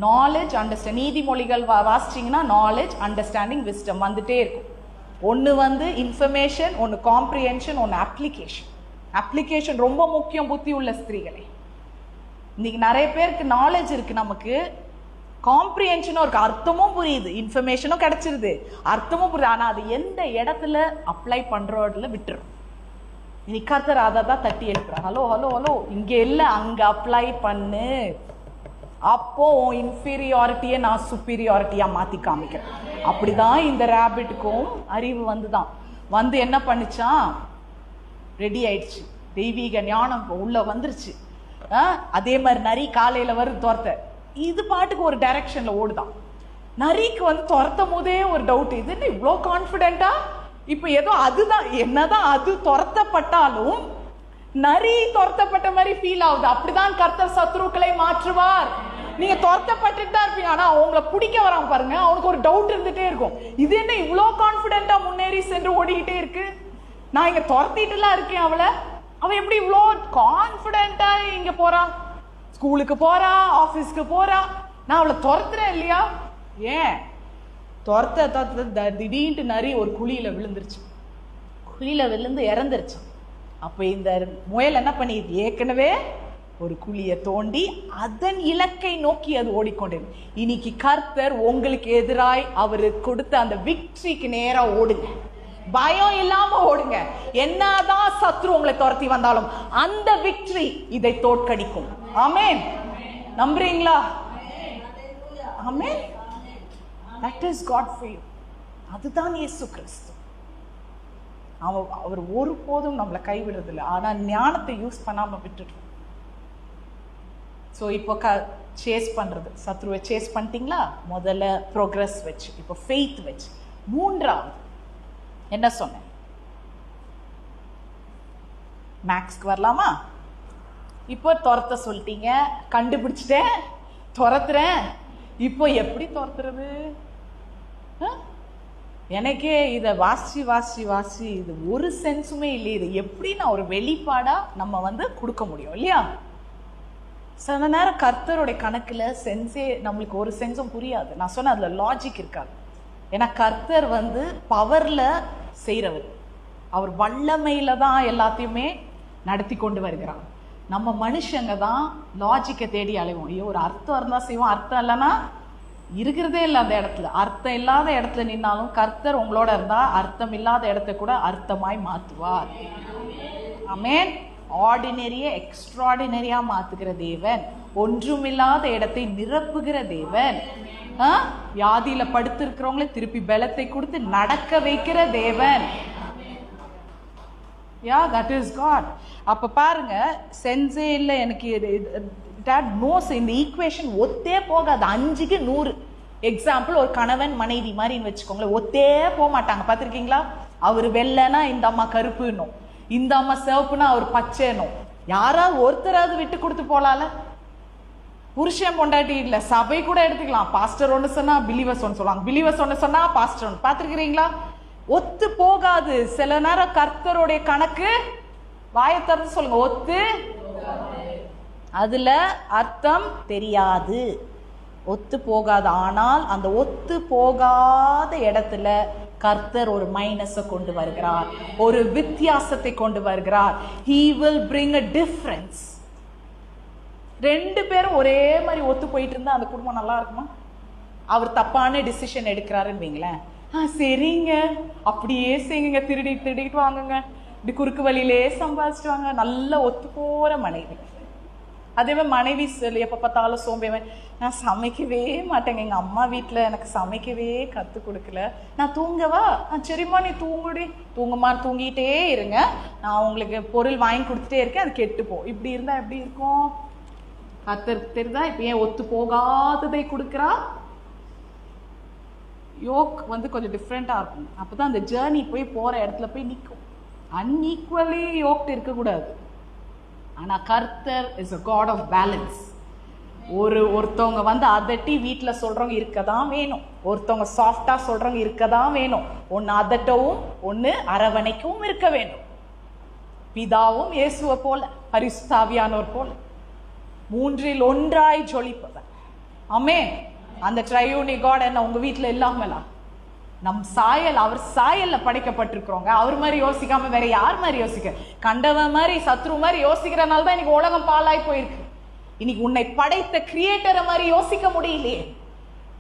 Knowledge understand. நீதிமொழிகள் வாசிச்சிங்கன்னா நாலேஜ் அண்டர்ஸ்டாண்டிங் விஸ்டம் வந்துட்டே இருக்கும். ஒன்று வந்து இன்ஃபர்மேஷன், ஒன்று காம்ப்ரிஹென்ஷன், ஒன்று அப்ளிகேஷன். அப்ளிகேஷன் ரொம்ப முக்கியம் புத்தி உள்ள ஸ்திரீகளே. இன்னைக்கு நிறைய பேருக்கு நாலேஜ் இருக்கு, நமக்கு காம்ப்ரிஹென்ஷனும் இருக்கு, அர்த்தமும் புரியுது, இன்ஃபர்மேஷனும் கிடைச்சிருது, அர்த்தமும் புரியுது. ஆனால் அது எந்த இடத்துல அப்ளை பண்றதுல விட்டுரும். இன்னைக்கு கர்த்தர் அதை தான் தட்டி எழுப்புறார். ஹலோ ஹலோ ஹலோ, இங்க இல்லை அங்க அப்ளை பண்ணு. அப்போ உன் இன்ஃபீரியாரிட்டியை நான் சுப்பீரியாரிட்டியா மாத்தி காமிக்கிறேன். அப்படிதான் இந்த ரேபிட்டுக்கும் அறிவு வந்து என்ன பண்ணுச்சான்? ரெடி ஆயிடுச்சு. தெய்வீக ஞானம் உள்ள வந்துருச்சு. அதே மாதிரி நரி காலையில வருது துரத்த, இது பாட்டுக்கு ஒரு டைரக்ஷன்ல ஓடுதான். நரிக்கு வந்து துரத்தும் போதே ஒரு டவுட், இது என்ன இவ்வளோ கான்பிடென்டா? இப்ப ஏதோ அதுதான், என்னதான் அது துரத்தப்பட்டாலும் நரி துரத்தப்பட்ட மாதிரி ஃபீல் ஆகுது. அப்படிதான் கர்த்தர் சத்ருக்களை மாற்றுவார். நீங்க துரத்தப்பட்டுட்டு தான் இருப்பீங்க, ஆனா அவங்கள பிடிக்க வராம பாருங்க, அவனுக்கு ஒரு டவுட் இருந்துட்டே இருக்கும். இது என்ன இவ்வளோ கான்பிடென்டா முன்னேறி சென்று ஓடிக்கிட்டே இருக்கு? நான் இங்க துரத்திட்டுலாம் இருக்கேன் அவளை, அவன் எப்படி இவ்வளோ கான்பிடென்டா இங்க போறான்? ஸ்கூலுக்கு போறா, ஆபீஸ்க்கு போறா, நான் அவளை துரத்துறேன் இல்லையா? ஏன் துரத்த திடீர்னு நரி ஒரு குழியில விழுந்துருச்சு. குழியில விழுந்து இறந்துருச்சு. அப்ப இந்த முயல் என்ன பண்ணிது? ஏற்கனவே ஒரு குழியை தோண்டி அதன் இலக்கை நோக்கி அது ஓடிக்கொண்டது. இன்னைக்கு கர்த்தர் உங்களுக்கு எதிராய் அவரு கொடுத்த அந்த விக்டரிக்கு நேரா ஓடுங்க. பயம் இல்லாம ஓடுங்க. என்னதான் சத்ரு உங்களை துரத்தி வந்தாலும் அந்த விக்டரி இதை தோற்கடிக்கும். ஆமென். நம்புறீங்களா? ஆமென். That is God for you. அதுதான் இயேசு கிறிஸ்து. அவர் ஒருபோதும் நம்மளை கைவிடுறதில்லை. ஆனா ஞானத்தை யூஸ் பண்ணாம விட்டுடுறோம். ஸோ இப்போ சேஸ் பண்றது, சத்ருவை சேஸ் பண்ணிட்டீங்களா? முதல்ல ப்ரோக்ரஸ் வச்சு, இப்போ ஃபெய்த் வச்சு. மூன்றாவது என்ன சொன்னேன்? மேக்ஸ்க்கு வரலாமா? இப்போ துரத்த சொல்லிட்டீங்க, கண்டுபிடிச்சிட்டேன், துரத்துறேன். இப்போ எப்படி துரத்துறது? எனக்கே இதை வாசி வாசி வாசி இது ஒரு சென்ஸுமே இல்லை. இது எப்படி நான் ஒரு வெளிப்பாடா நம்ம வந்து கொடுக்க முடியும் இல்லையா? சில நேரம் கர்த்தருடைய கணக்குல சென்ஸே நம்மளுக்கு ஒரு சென்ஸும் புரியாது. நான் சொன்ன அதுல லாஜிக் இருக்காது. ஏன்னா கர்த்தர் வந்து பவர்ல செய்யறவர், அவர் வல்லமையில தான் எல்லாத்தையுமே நடத்தி கொண்டு வருகிறார். நம்ம மனுஷங்க தான் லாஜிக்கை தேடி அலைவோம். ஐயோ ஒரு அர்த்தம் இருந்தா செய்வோம், அர்த்தம் இல்லைன்னா இருக்கிறதே இல்லை அந்த இடத்துல. அர்த்தம் இல்லாத இடத்துல நின்னாலும் கர்த்தர் உங்களோட இருந்தா அர்த்தம் இல்லாத இடத்த கூட அர்த்தமாய் மாற்றுவார். ஆமென். ஆர்டினரியை எக்ஸ்ட்ராடினரியா மாத்துகிற தேவன், ஒன்றுமில்லாத இடத்தை நிரப்புகிற தேவன், வியாதியில படுத்திருக்கிறவங்களை திருப்பி பலத்தை கொடுத்து நடக்க வைக்கிற தேவன். யா, தட் இஸ் காட். அப்ப பாருங்க, சென்ஸே இல்லை எனக்கு. இந்த ஈக்குவேஷன் ஒத்தே போகாது. 5க்கு 100. எக்ஸாம்பிள், ஒரு கணவன் மனைவி மாதிரின்னு வச்சுக்கோங்களேன், ஒத்தே போக மாட்டாங்க. பார்த்துருக்கீங்களா? அவர் வெள்ளைனா இந்த அம்மா கருப்புன்னும், இந்த அம்மா சிவப்புனா அவர் பச்சைனும். யாராவது ஒருத்தராவது விட்டு கொடுத்து போலால. புருஷன் பொண்டாட்டி இல்ல, சபை கூட எடுத்துக்கலாம். பாஸ்டர் ஒன்று சொன்னா பிலீவர்ஸ் ஒன்று சொல்லுவாங்க, பிலீவர்ஸ் ஒன்று சொன்னா பாஸ்டர் ஒன்று. பார்த்துருக்கிறீங்களா? ஒத்து போகாது. சில நேரம் கர்த்தருடைய கணக்கு வாயை திறந்து சொல்லுங்க, ஒத்து அதுல அர்த்தம் தெரியாது, ஒத்து போகாது. ஆனால் அந்த ஒத்து போகாத இடத்துல கர்த்தர் ஒரு மைனஸை கொண்டு வருகிறார், ஒரு வித்தியாசத்தை கொண்டு வருகிறார். He will bring a difference. ரெண்டு பேரும் ஒரே மாதிரி ஒத்து போயிட்டு இருந்தா அந்த குடும்பம் நல்லா இருக்குமா? அவர் தப்பான டிசிஷன் எடுக்கிறாருன்னு வைங்களேன், சரிங்க அப்படியே செய்யுங்க, திருடிட்டு வாங்குங்க, இப்படி குறுக்கு வழியிலே சம்பாதிச்சுட்டு வாங்க, நல்லா ஒத்து போற மனைவி. அதே மாதிரி மனைவி எப்போ பார்த்தாலும் சோம்பேவன், நான் சமைக்கவே மாட்டேங்க, எங்கள் அம்மா வீட்டில் எனக்கு சமைக்கவே கற்றுக் கொடுக்கல, நான் தூங்கவா? சரிம்மா நீ தூங்குடி, தூங்குமா, தூங்கிட்டே இருங்க, நான் உங்களுக்கு பொருள் வாங்கி கொடுத்துட்டே இருக்கேன், அது கெட்டுப்போ. இப்படி இருந்தால் எப்படி இருக்கும்? கர்த்தருக்கு தெரியுதா இப்போ ஏன் ஒத்து போகாததை கொடுக்குறா? யோக் கொஞ்சம் டிஃப்ரெண்ட்டாக இருக்கும். அப்போ தான் அந்த ஜேர்னி போகிற இடத்துல போய் நிற்கும். அன்ஈக்குவலி யோக்ட் இருக்கக்கூடாது. ஆனால் கர்த்தர் is a God of balance. ஒருத்தவங்க அதட்டி வீட்டில் சொல்கிறவங்க இருக்க தான் வேணும், ஒருத்தவங்க சாஃப்டாக சொல்கிறவங்க இருக்க தான் வேணும். ஒன்று அதட்டவும் ஒன்று அரவணைக்கவும் இருக்க வேண்டும். பிதாவும் இயேசுவை போல, பரிசுத்த ஆவியானவர் போல, மூன்றில் ஒன்றாய் ஜொலிப்பவர். ஆமென். அந்த ட்ரையூனி காட் என்ன உங்க வீட்டில் இல்லாமலா? நம் சாயல், அவர் சாயல்ல படைக்கப்பட்டிருக்கிறோங்க. அவர் மாதிரி யோசிக்காம வேற யார் மாதிரி யோசிக்க? கண்டவன் மாதிரி சத்ரு மாதிரி யோசிக்கிறனால தான் இன்னைக்கு உலகம் பாலாய் போயிருக்கு. இன்னைக்கு உன்னை படைத்த கிரியேட்டரை மாதிரி யோசிக்க முடியலையே.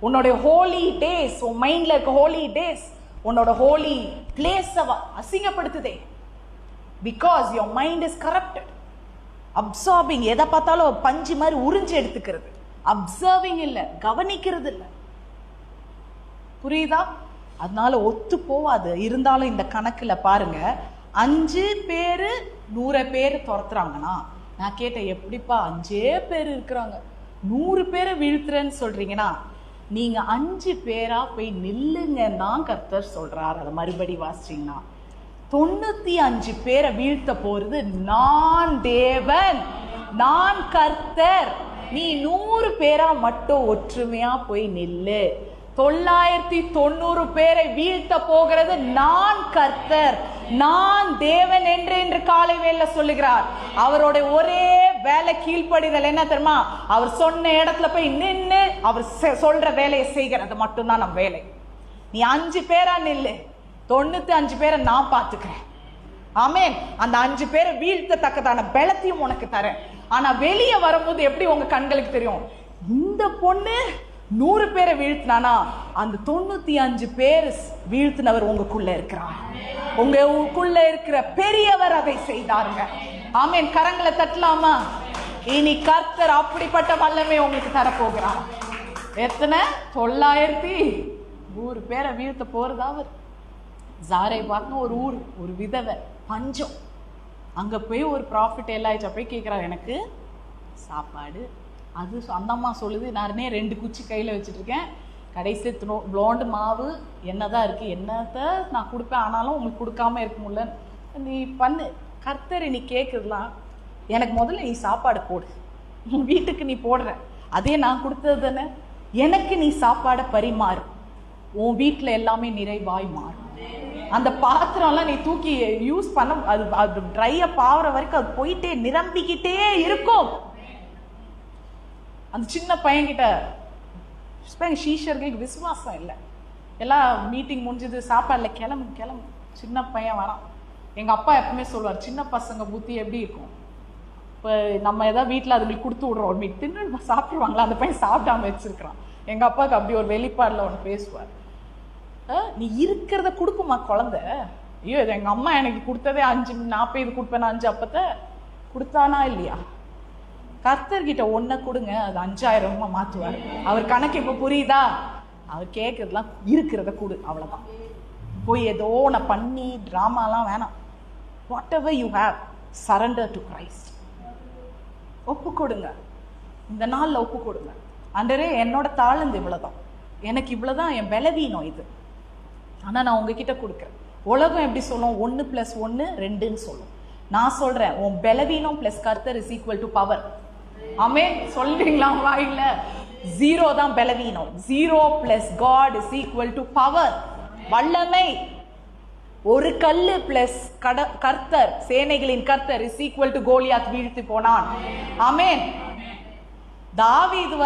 உன்னோட ஹோலி டேஸ், உன் மைண்ட்ல இருக்க ஹோலி டேஸ், உன்னோட ஹோலி பிளேஸ் அசிங்கப்படுத்துதே. Because your mind is corrupted. Absorbing, எதை பார்த்தாலும் பஞ்சு மாதிரி உறிஞ்சு எடுத்துக்கிறது. அப்சர்விங் இல்லை, கவனிக்கிறது இல்லை. புரியுதா? அதனால ஒத்து போவாது. இருந்தாலும் இந்த கணக்குல பாருங்க, 5 பேரு 100 பேர் துரத்துறாங்கன்னா, நான் கேட்டேன் எப்படிப்பா 5 பேர் இருக்கிறாங்க 100 பேரை வீழ்த்துறேன்னு சொல்றீங்கன்னா, நீங்க 5 பேரா போய் நில்லுங்கன்னு தான் கர்த்தர் சொல்றார். அதை மறுபடி வாசிச்சீங்கன்னா 95 பேரை வீழ்த்த போறது நான் தேவன், நான் கர்த்தர். நீ 100 பேரா மட்டும் ஒற்றுமையா போய் நில்லு. 990 பேரை வீழ்த்த போகிறது நான் கர்த்தர், நான் தேவன் என்று காலை வேளையில சொல்லுகிறார். அவரோட ஒரே வேலை கீழ்ப்படிதல் என்ன தெரியுமா? அவர் சொன்ன இடத்துல போய் நின்று அவர் சொல்ற வேலையை செய்கிறது மட்டும்தான் நம் வேலை. நீ 5 பேரா நில்லு, 95 பேரை நான் பார்த்துக்கிறேன். ஆமென். அந்த 5 பேரை வீழ்த்தத்தக்கதான பலத்தையும் உனக்கு தரேன். ஆனா வெளியே வரும்போது எப்படி உங்க கண்களுக்கு தெரியும்? இந்த பொண்ணு 100 பேரை வீழ்த்தினானா, அந்த 95 பேர் வீழ்த்தினவர் உங்களுக்குள்ள இருக்கிறார். உங்களுக்குள்ள இருக்கிற பெரியவர் அதை செய்தாருங்க. ஆமென். கரங்களை தட்டலாமா? இனி கர்த்தர் அப்படிப்பட்ட வல்லமை உங்களுக்கு தரப்போகிறார். எத்தனை? 900 பேரை வீழ்த்த போறது அவர். ஜாரை பார்க்க ஒரு ஊர், ஒரு விதவை, பஞ்சம். அங்க போய் ஒரு ப்ராஃபிட் எல்லாம் போய் கேட்கிறார், எனக்கு சாப்பாடு. அது அந்த அம்மா சொல்லுது, நானே 2 குச்சி கையில் வச்சுட்டு இருக்கேன், கடைசி ப்ளோண்டு மாவு என்னதான் இருக்கு, என்னத்தை நான் கொடுப்பேன், ஆனாலும் உங்களுக்கு கொடுக்காம இருக்க முடியல. நீ பண்ணு. கர்த்தர் நீ கேட்குறதுலாம், எனக்கு முதல்ல நீ சாப்பாடு போடு, உன் வீட்டுக்கு நீ போடுற அதே நான் கொடுத்தது தானே, எனக்கு நீ சாப்பாடை பரிமாறு, உன் வீட்டில் எல்லாமே நிறைவாய் மாறும். அந்த பாத்திரம்லாம் நீ தூக்கி யூஸ் பண்ண, அது ட்ரையப் ஆகிற வரைக்கும் அது போயிட்டே நிரம்பிக்கிட்டே இருக்கும். அந்த சின்ன பையன்கிட்ட ஷீஷர்களுக்கு விசுவாசம் இல்லை. எல்லாம் மீட்டிங் முடிஞ்சது, சாப்பாடுல கிளம்பு. சின்ன பையன் வரான். எங்கள் அப்பா எப்பவுமே சொல்லுவார், சின்ன பசங்க புத்தி எப்படி இருக்கும், இப்போ நம்ம ஏதாவது வீட்டில் அதுங்களுக்கு கொடுத்து விட்றோம், ஒரு மீட் தின்னு சாப்பிடுவாங்களா, அந்த பையன் சாப்பிடாம வச்சிருக்கிறான். எங்கள் அப்பாவுக்கு அப்படி ஒரு வெளிப்பாடில் ஒன்று பேசுவார், நீ இருக்கிறத கொடுக்குமா குழந்தை? ஐயோ இது எங்கள் அம்மா எனக்கு கொடுத்ததே 5, நான் போய் இது கொடுப்பேன் 5 அப்பத்தை கொடுத்தானா இல்லையா? கர்த்தர்கிட்ட 1 கொடுங்க, அது 5000 மாற்றுவார். அவர் கணக்கு இப்போ புரியுதா? அவர் கேட்கறதுலாம் இருக்கிறத கொடு, அவ்வளோதான். போய் ஏதோ ஒன்று பண்ணி ட்ராமாலாம் வேணாம். What ever you have, surrender to Christ. ஒப்பு கொடுங்க. இந்த நாளில் ஒப்பு கொடுங்க. ஆண்டவரே, என்னோட தாளந்து இவ்வளோதான், எனக்கு இவ்வளோதான் என் பலவீனம் இது, ஆனால் நான் உங்ககிட்ட கொடுக்குறேன். உலகம் எப்படி சொல்லும்? 1 + 1 2ன்னு சொல்லும். நான் சொல்றேன், உன் பலவீனம் பிளஸ் கர்த்தர் is equal to power. Amen. சொல்றீங்களா வாயில? 0 தான் பலவீனம். 0 plus God is equal to power, வல்லமை. ஒரு கல்லு பிளஸ் கர்த்தர், சேனைகளின் கர்த்தர் இஸ் ஈக்குவல் டு கோலியாத் வீழ்த்தி போனான். ஆமென். தாவீது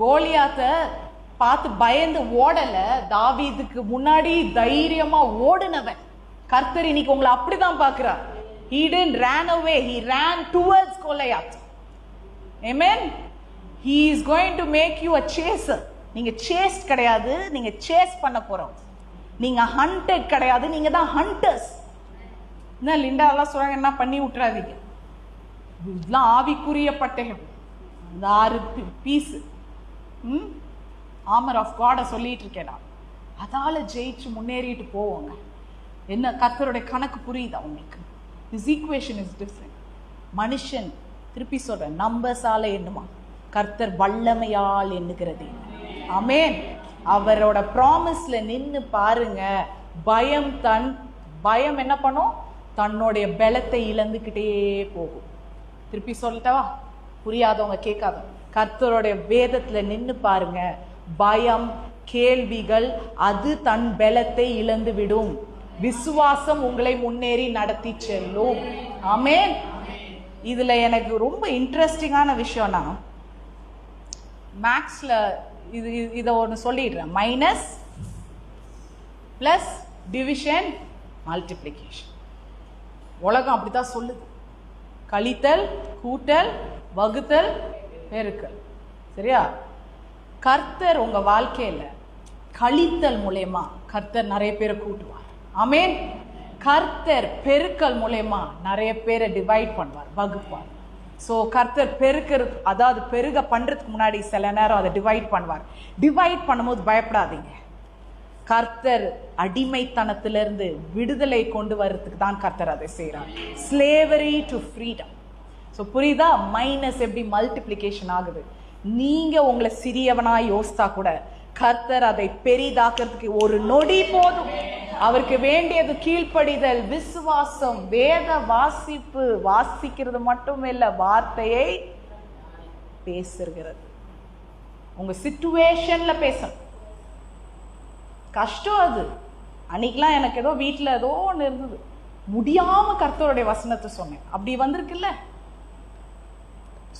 கோலியாத்தை பார்த்து பயந்து ஓடல, தாவீதுக்கு முன்னாடி தைரியமா ஓடுனவன். கர்த்தர் இன்னைக்கு உங்களை அப்படிதான் பார்க்கிறார். He didn't ran away, he ran towards Goliath. Amen. He is going to make you a chaser. நீங்க சேஸ் கிடையாது, நீங்க சேஸ் பண்ண போறோம். நீங்க ஹண்டட் கிடையாது, நீங்க தான் ஹண்டர்ஸ். என்ன லிண்டா எல்லாம் சொல்றாங்க, என்ன பண்ணி விட்டுறாதீங்க. இதெல்லாம் ஆவிக்குரிய பட்டயம். அந்த 6 பீஸ் ஆர்மர் ஆஃப் காடை சொல்லிட்டு இருக்கேன் நான். அதால ஜெயிச்சு முன்னேறிட்டு போவோங்க. என்ன கர்த்தருடைய கணக்கு புரியுதா உங்களுக்கு? This equation is different. மனுஷன், திருப்பி சொல்றேன், நம்பர்ஸால எண்ணுமா, கர்த்தர் வல்லமையால் எண்ணுகிறது. ஆமென். அவரோட ப்ராமிஸ்ல நின்னு பாருங்க. பயம் என்ன பண்ணும்? தன்னுடைய பலத்தை இழந்துக்கிட்டே போகும். திருப்பி சொல்லட்டவா? புரியாதவங்க கேட்காதவங்க, கர்த்தருடைய வேதத்துல நின்னு பாருங்க. பயம், கேள்விகள் அது தன் பலத்தை இழந்து விடும். விசுவாசம் உங்களை முன்னேறி நடத்தி செல்லும். ஆமென். இதுல எனக்கு ரொம்ப இன்ட்ரெஸ்டிங்கான விஷயம்னா, மேக்ஸ்ல இதை ஒன்று சொல்லிடுறேன். Minus plus division multiplication. உலகம் அப்படித்தான் சொல்லுது. கழித்தல், கூட்டல், வகுத்தல், பெருக்கல். சரியா? கர்த்தர் உங்க வாழ்க்கையில கழித்தல் மூலமா கர்த்தர் நிறைய பேரை கூட்டுவார். ஆமென். கர்த்தர் பெருக்கல் மூலமா நிறைய பேரை டிவைட் பண்ணுவார், வகுப்பார். ஸோ கர்த்தர் பெருக்கிறது, அதாவது பெருக பண்றதுக்கு முன்னாடி சில நேரம் அதை டிவைட் பண்ணுவார். டிவைட் பண்ணும்போது பயப்படாதீங்க. கர்த்தர் அடிமைத்தனத்திலிருந்து விடுதலை கொண்டு வர்றதுக்கு தான் கர்த்தர் அதை செய்யறார். Slavery to freedom. ஸோ புரியுதா? மைனஸ் எப்படி மல்டிப்ளிகேஷன் ஆகுது. நீங்க உங்களை சிறியவனா யோசித்தா கூட கர்த்தர் அதை பெரிதாக்கிறதுக்கு ஒரு நொடி போதும். அவருக்கு வேண்டியது கீழ்ப்படிதல், விசுவாசம், வேத வாசிப்பு. வாசிக்கிறது மட்டும் இல்ல, வார்த்தையை பேசுகிறது. உங்க சிச்சுவேஷன்ல பேசணும். கஷ்டம் அது. அன்னைக்கெல்லாம் எனக்கு ஏதோ வீட்டுல ஏதோ ஒன்று இருந்தது, முடியாம கர்த்தருடைய வசனத்தை சொன்னேன். அப்படி வந்திருக்குல்ல,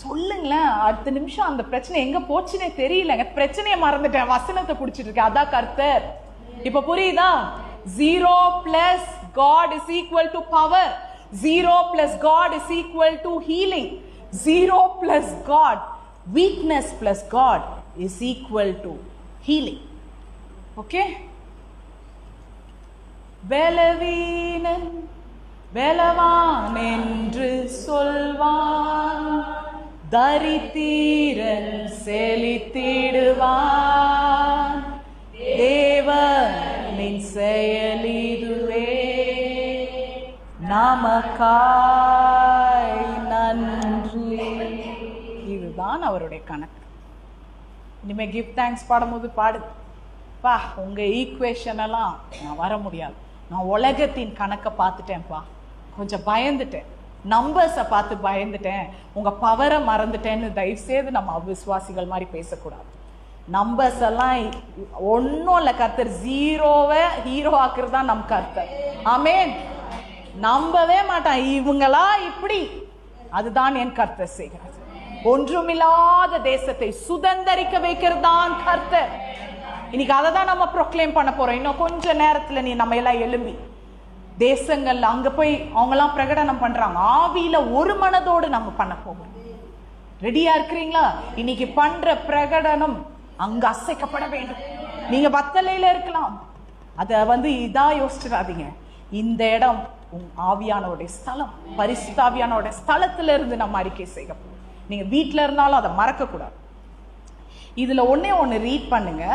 சொல்லுங்களேன். அடுத்த நிமிஷம் அந்த பிரச்சனை எங்க போச்சுன்னே தெரியலங்க. பிரச்சனையை மறந்துட்டேன், வசனத்தை பிடிச்சிட்டு இருக்கேன். அதான் கர்த்தர். இப்ப புரியுதா? 0 plus God is equal to power. 0 plus God is equal to healing. 0 plus God, weakness plus God is equal to healing. Okay? பலவீனன் பலவான் என்று சொல்வான், தரித்திரன் செழித்திடுவான். தேவனின் செயலிதுவே, நமக்காய் நன்றி. இதுதான் அவருடைய கணக்கு. இனிமே கிவ் தேங்க்ஸ் பாடும்போது பாடு, பா உங்க ஈக்குவேஷன் எல்லாம் நான் வர முடியாது, நான் உலகத்தின் கணக்கை பார்த்துட்டேன்ப்பா, கொஞ்சம் பயந்துட்டேன், நம்பர்ஸை பார்த்து பயந்துட்டேன், உங்க பவரை மறந்துட்டேன்னு தயவு செய்து நம்ம அவிசுவாசிகள் மாதிரி பேசக்கூடாது. நம்பர்ஸ் எல்லாம் ஒன்னும் இல்ல. கர்த்தர் 0வை ஹீரோ ஆக்குறது தான் நம் கர்த்தர். ஆமென். நம்பவே மாட்டான், இவங்களா இப்படி, அதுதான் என் கர்த்தர் செய்கிறது. ஒன்றுமில்லாத தேசத்தை சுதந்தரிக்க வைக்கிறது தான் கர்த்தர். இன்னைக்கு அதை தான் நம்ம ப்ரொக்ளைம் பண்ண போறோம். இன்னும் கொஞ்ச நேரத்துல நீ நம்ம எல்லாம் எழும்பி தேசங்கள்ல அங்க போய் அவங்கெல்லாம் பிரகடனம் பண்றாங்க. ஆவியில ஒரு மனதோடு நம்ம பண்ண போகிறோம். ரெடியா இருக்கிறீங்களா? இன்னைக்கு பண்ற பிரகடனம் அங்க அசைக்கப்பட வேண்டும். நீங்க வத்தலையில இருக்கலாம், அத இதா யோசிச்சிடாதீங்க. இந்த இடம் ஆவியானோட ஸ்தலம், பரிசுத்த ஆவியானோட ஸ்தலத்துல இருந்து நம்ம அறிக்கை செய்ய போறோம். நீங்க வீட்டுல இருந்தாலும் அதை மறக்க கூடாது. இதுல ஒண்ணு ரீட் பண்ணுங்க.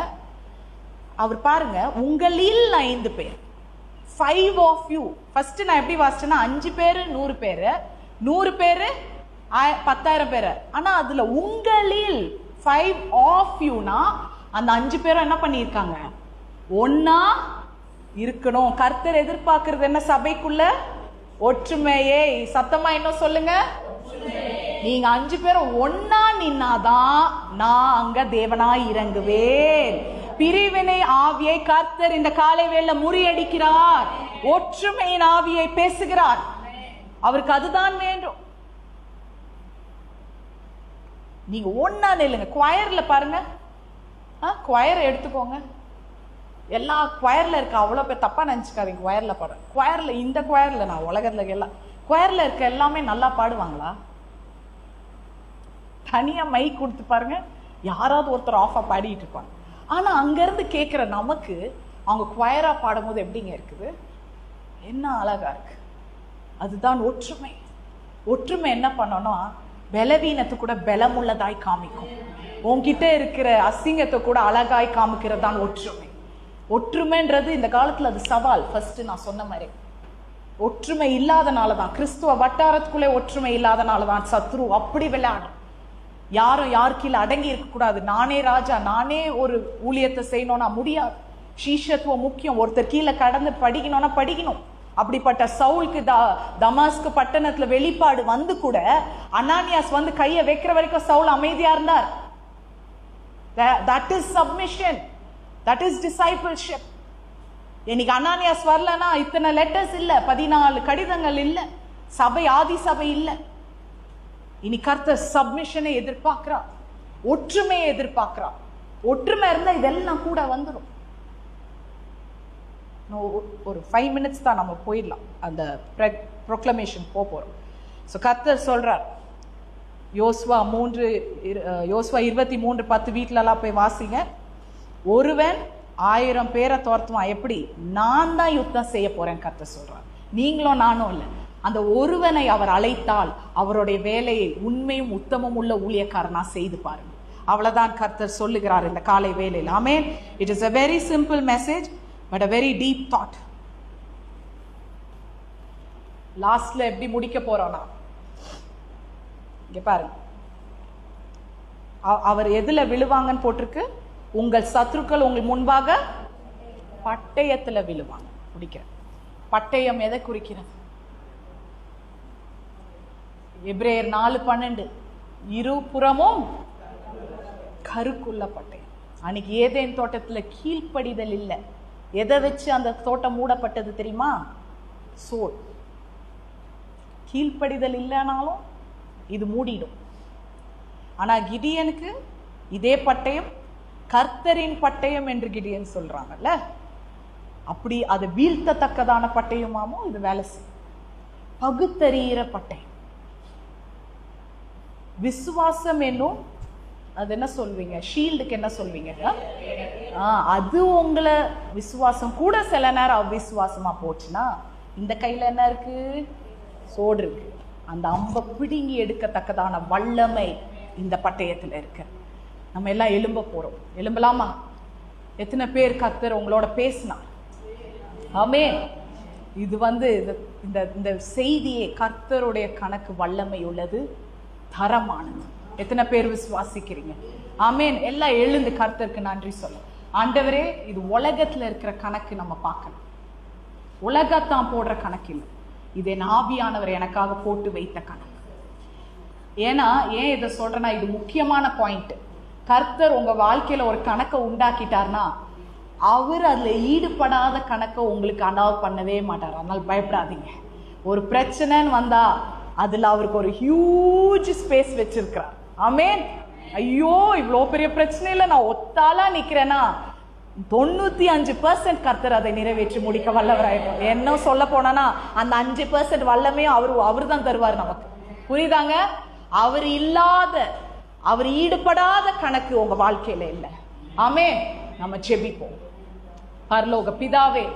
அவர் பாருங்க, உங்களில் 5 பேர், 5 of you. ஃபர்ஸ்ட் நான் எப்படி வாசிச்சேன்னா 5 பேரு 100 பேரு, 100 பேரு 10,000 பேரு. ஆனா அதுல உங்களில் 5 of youனா அந்த 5 பேரும் என்ன பண்ணியிருக்காங்க? ஒன்னா இருக்கணும். கர்த்தர் எதிர்பார்க்கிறது என்ன? சபைக்குள்ள ஒற்றுமையே. சத்தமா இன்னும் சொல்லுங்க. நீங்க 5 பேரும் ஒன்னா நின்னாதான் நான் அங்க தேவனாய் இறங்குவேன். பிரிவினை ஆவியை கர்த்தர் இந்த காலை வேளையில முறியடிக்கிறார். ஒற்றுமையின் ஆவியை பேசுகிறார். அவருக்கு அதுதான் வேண்டும். நீங்க ஒன்னா நில்லுங்க. குவயர்ல பாருங்க, குவயரை எடுத்துக்கோங்க. எல்லா குவயர்ல இருக்க அவ்வளவு பேர் தப்பா நினைச்சுக்காதீங்க. குவயர்ல பாடுறேன். குவயர்ல இந்த குவயர்ல நான் உலகத்துல எல்லாம் குவயர்ல இருக்க எல்லாமே நல்லா பாடுவாங்களா? தனியா மைக் கொடுத்து பாருங்க, யாராவது ஒருத்தர் ஆஃபா பாடிட்டு இருப்பாங்க. ஆனா அங்க இருந்து கேட்கிற நமக்கு அவங்க குவயரா பாடும்போது எப்படிங்க இருக்குது? என்ன அழகா இருக்கு. அதுதான் ஒற்றுமை. ஒற்றுமை என்ன பண்ணணும்? பலவீனத்தை கூட பலமுள்ளதாய் காமிக்கும். உன்கிட்ட இருக்கிற அசிங்கத்தை கூட அழகாய் காமிக்கிறது தான் ஒற்றுமை. ஒற்றுமைன்றது இந்த காலத்துல அது சவால். ஃபர்ஸ்ட் நான் சொன்ன மாதிரி ஒற்றுமை இல்லாதனாலதான், கிறிஸ்துவ வட்டாரத்துக்குள்ளே ஒற்றுமை இல்லாதனாலதான் சத்ரு அப்படி விளையாடும். யாரும் யாரு கீழே அடங்கி இருக்க கூடாது. நானே ராஜா, நானே ஒரு ஊழியத்தை செய்யணும்னா முடியாது. சீஷத்துவம் முக்கியம். ஒருத்தர் கீழே கடந்து படிக்கணும்னா படிக்கணும். அப்படிப்பட்ட சவுலுக்கு தமாஸ்கு பட்டணத்துல வெளிப்பாடு வந்து கூட அனானியாஸ் வந்து கையை வைக்கிற வரைக்கும் சவுல் அமைதியா இருந்தார். That is submission. That is discipleship. இன்னைக்கு அனானியாஸ் வரலன்னா இத்தனை லெட்டர்ஸ் இல்ல, 14 கடிதங்கள் இல்ல, சபை ஆதி சபை இல்ல. இனி கர்த்தர் சப்மிஷனை எதிர்பார்க்கிறார், ஒற்றுமையை எதிர்பார்க்கிறார். ஒற்றுமை இருந்தா இதெல்லாம் கூட வந்துடும். ஒரு 5 minutes தான் நம்ம போயிடலாம். அந்த ப்ரொக்ளமேஷன் போறோம். ஸோ கர்த்தர் சொல்றார், யோசுவா 23:10 வீட்டிலலாம் போய் வாசிங்க. ஒருவன் 1000 பேரை துரத்துவான். எப்படி? நான் தான் யுத்தம் செய்ய போறேன் கர்த்தர் சொல்றார். நீங்களும் நானும் இல்லை. அந்த ஒருவனை அவர் அழைத்தால் அவருடைய வேலையை உண்மையும் உத்தமம் உள்ள ஊழியக்காரனா செய்து பாருங்க. அவ்வளவுதான் கர்த்தர் சொல்லுகிறார் இந்த காலை வேளையில். ஆமென். It is a very simple message but a very deep thought. லாஸ்ட்ல எப்படி முடிக்க போறோம்னா, இங்க பாருங்க, அவர் எதுல விழுவாங்கன்னு போட்டிருக்கு? உங்கள் சத்துருக்கள் உங்கள் முன்பாக பட்டயத்துல விழுவாங்க. முடிக்கிற பட்டயம் எதை குறிக்கிறது? எபிரேயர் 4:12 இருபுறமும் கருக்குள்ள பட்டயம். அன்னைக்கு ஏதேன் தோட்டத்துல கீழ்ப்படிதல் இல்லை. எதை வச்சு அந்த தோட்டம் மூடப்பட்டது தெரியுமா? சோல். கீழ்ப்படிதல் இல்லைனாலும் இது மூடிடும். ஆனா கிடியனுக்கு இதே பட்டயம் கர்த்தரின் பட்டயம் என்று கிடியன் சொல்றாங்கல்ல, அப்படி அது வீழ்த்தத்தக்கதான பட்டயமாமோ இது வேலை செய்யும். பகுத்தறிகிற பட்டயம். விசுவாசம் என்னும் அது என்ன சொல்வீங்க? ஷீல்டுக்கு என்ன சொல்வீங்க? அது உங்களை விசுவாசம் கூட சில நேரம் அவிசுவாசமா போச்சுன்னா இந்த கையில என்ன இருக்கு? சோடு இருக்கு. அந்த அம்பை பிடுங்கி எடுக்கத்தக்கதான வல்லமை இந்த பட்டயத்துல இருக்கு. நம்ம எல்லாம் எழும்ப போறோம். எழும்பலாமா? எத்தனை பேர் கர்த்தர் உங்களோட பேசினா? ஆமென். இது இந்த செய்தியே கர்த்தருடைய கணக்கு வல்லமை உள்ளது, தரமானது. எத்தனை பேர் விசுவாசிக்கிறீங்க? ஆமென். எல்லாம் எழுந்து கர்த்தருக்கு நன்றி சொல்ல. ஆண்டவரே, இது உலகத்துல இருக்கிற கணக்கு நம்ம பார்க்கணும். உலகத்தான் போடுற கணக்கு இல்லை. இது என் ஆவியானவர் எனக்காக போட்டு வைத்த கணக்கு. ஏன்னா ஏன் இதை சொல்றேன்னா, இது முக்கியமான பாயிண்ட். கர்த்தர் உங்க வாழ்க்கையில ஒரு கணக்கை உண்டாக்கிட்டார்னா அவர் அதுல ஈடுபடாத கணக்கை உங்களுக்கு அலாவ் பண்ணவே மாட்டார். அதனால பயப்படாதீங்க. ஒரு பிரச்சனைன்னு வந்தா அதுல அவருக்கு ஒரு ஹியூஜ் ஸ்பேஸ் வச்சிருக்கிறார். ஆமென். ஐயோ, இவ்வளோ பெரிய பிரச்சனை இல்லை, நான் ஒத்தாலா நிக்கிறேன்னா 95% கர்த்தர் அதை நிறைவேற்றி முடிக்க வல்லவராயிருக்கும். என்ன சொல்ல போனா அந்த 5% வல்லமையும் அவர் தான் தருவார் நமக்கு. புரியுதாங்க? அவர் இல்லாத, அவர் ஈடுபடாத கணக்கு உங்க வாழ்க்கையில இல்லை. ஆமென். நம்ம ஜெபிப்போம். பரலோக பிதாவே,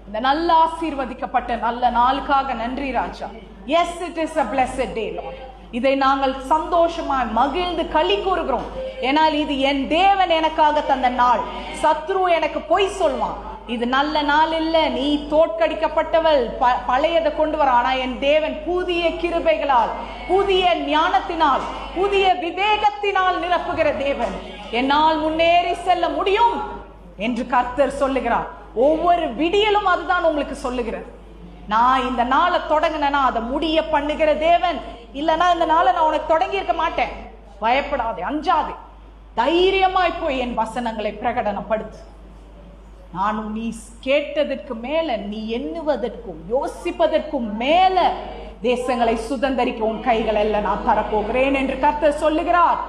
இந்த நல்ல ஆசீர்வதிக்கப்பட்ட நல்ல நாளுக்காக நன்றி ராஜா. Yes, it is a blessed day, Lord. இதை நாங்கள் சந்தோஷமாய் மகிழ்ந்து களி கூறுகிறோம். ஏனால் இது என் தேவன் எனக்காக தந்த நாள். சத்ரு எனக்கு பொய் சொல்வான், இது நல்ல நாள் இல்ல, நீ தோற்கடிக்கப்பட்டவள், பழையதை கொண்டு வர. ஆனா என் தேவன் புதிய கிருபைகளால், புதிய ஞானத்தினால், புதிய விவேகத்தினால் நிரப்புகிற தேவன். என்னால் முன்னேறி செல்ல முடியும் என்று கர்த்தர் சொல்லுகிறார். ஒவ்வொரு விடியலும் அதுதான் உங்களுக்கு சொல்லுகிறது. நான் இந்த நாளை தொடங்கினா அதை முடிய பண்ணுகிற தேவன். இல்லைன்னா இந்த நாளை நான் உனக்கு தொடங்கி இருக்க மாட்டேன். பயப்படாதே, அஞ்சாதே, தைரியமாய் போய் என் வசனங்களை பிரகடனப்படுத்து. நானும் நீ கேட்டதற்கு மேல, நீ எண்ணுவதற்கும் யோசிப்பதற்கும் மேல தேசங்களை சுதந்தரிக்க உன் கைகள் எல்லாம் நான் தரப்போகிறேன் என்று கர்த்தர் சொல்லுகிறார்.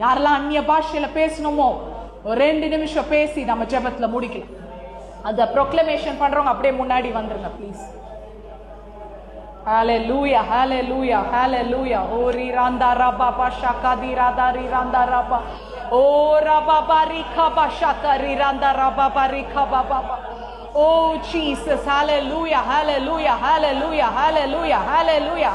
யாரெல்லாம் அந்நிய பாஷையில பேசணுமோ ஒரு 2 நிமிஷம் பேசி நம்ம ஜெபத்துல முடிக்கலாம். அந்த ப்ரொக்ளமேஷன் பண்றவங்க அப்படியே முன்னாடி வந்துருங்க ப்ளீஸ். ஹalleluya hallelujah hallelujah. ஓ ரிராந்தா ரபா பாஷா திராதா ரிராந்தா ரபா ஓ ரபா பாரிகா பாஷா ரிராந்தா ரபா பாரிகா பாபா. ஓ Jesus, hallelujah hallelujah hallelujah hallelujah hallelujah hallelujah.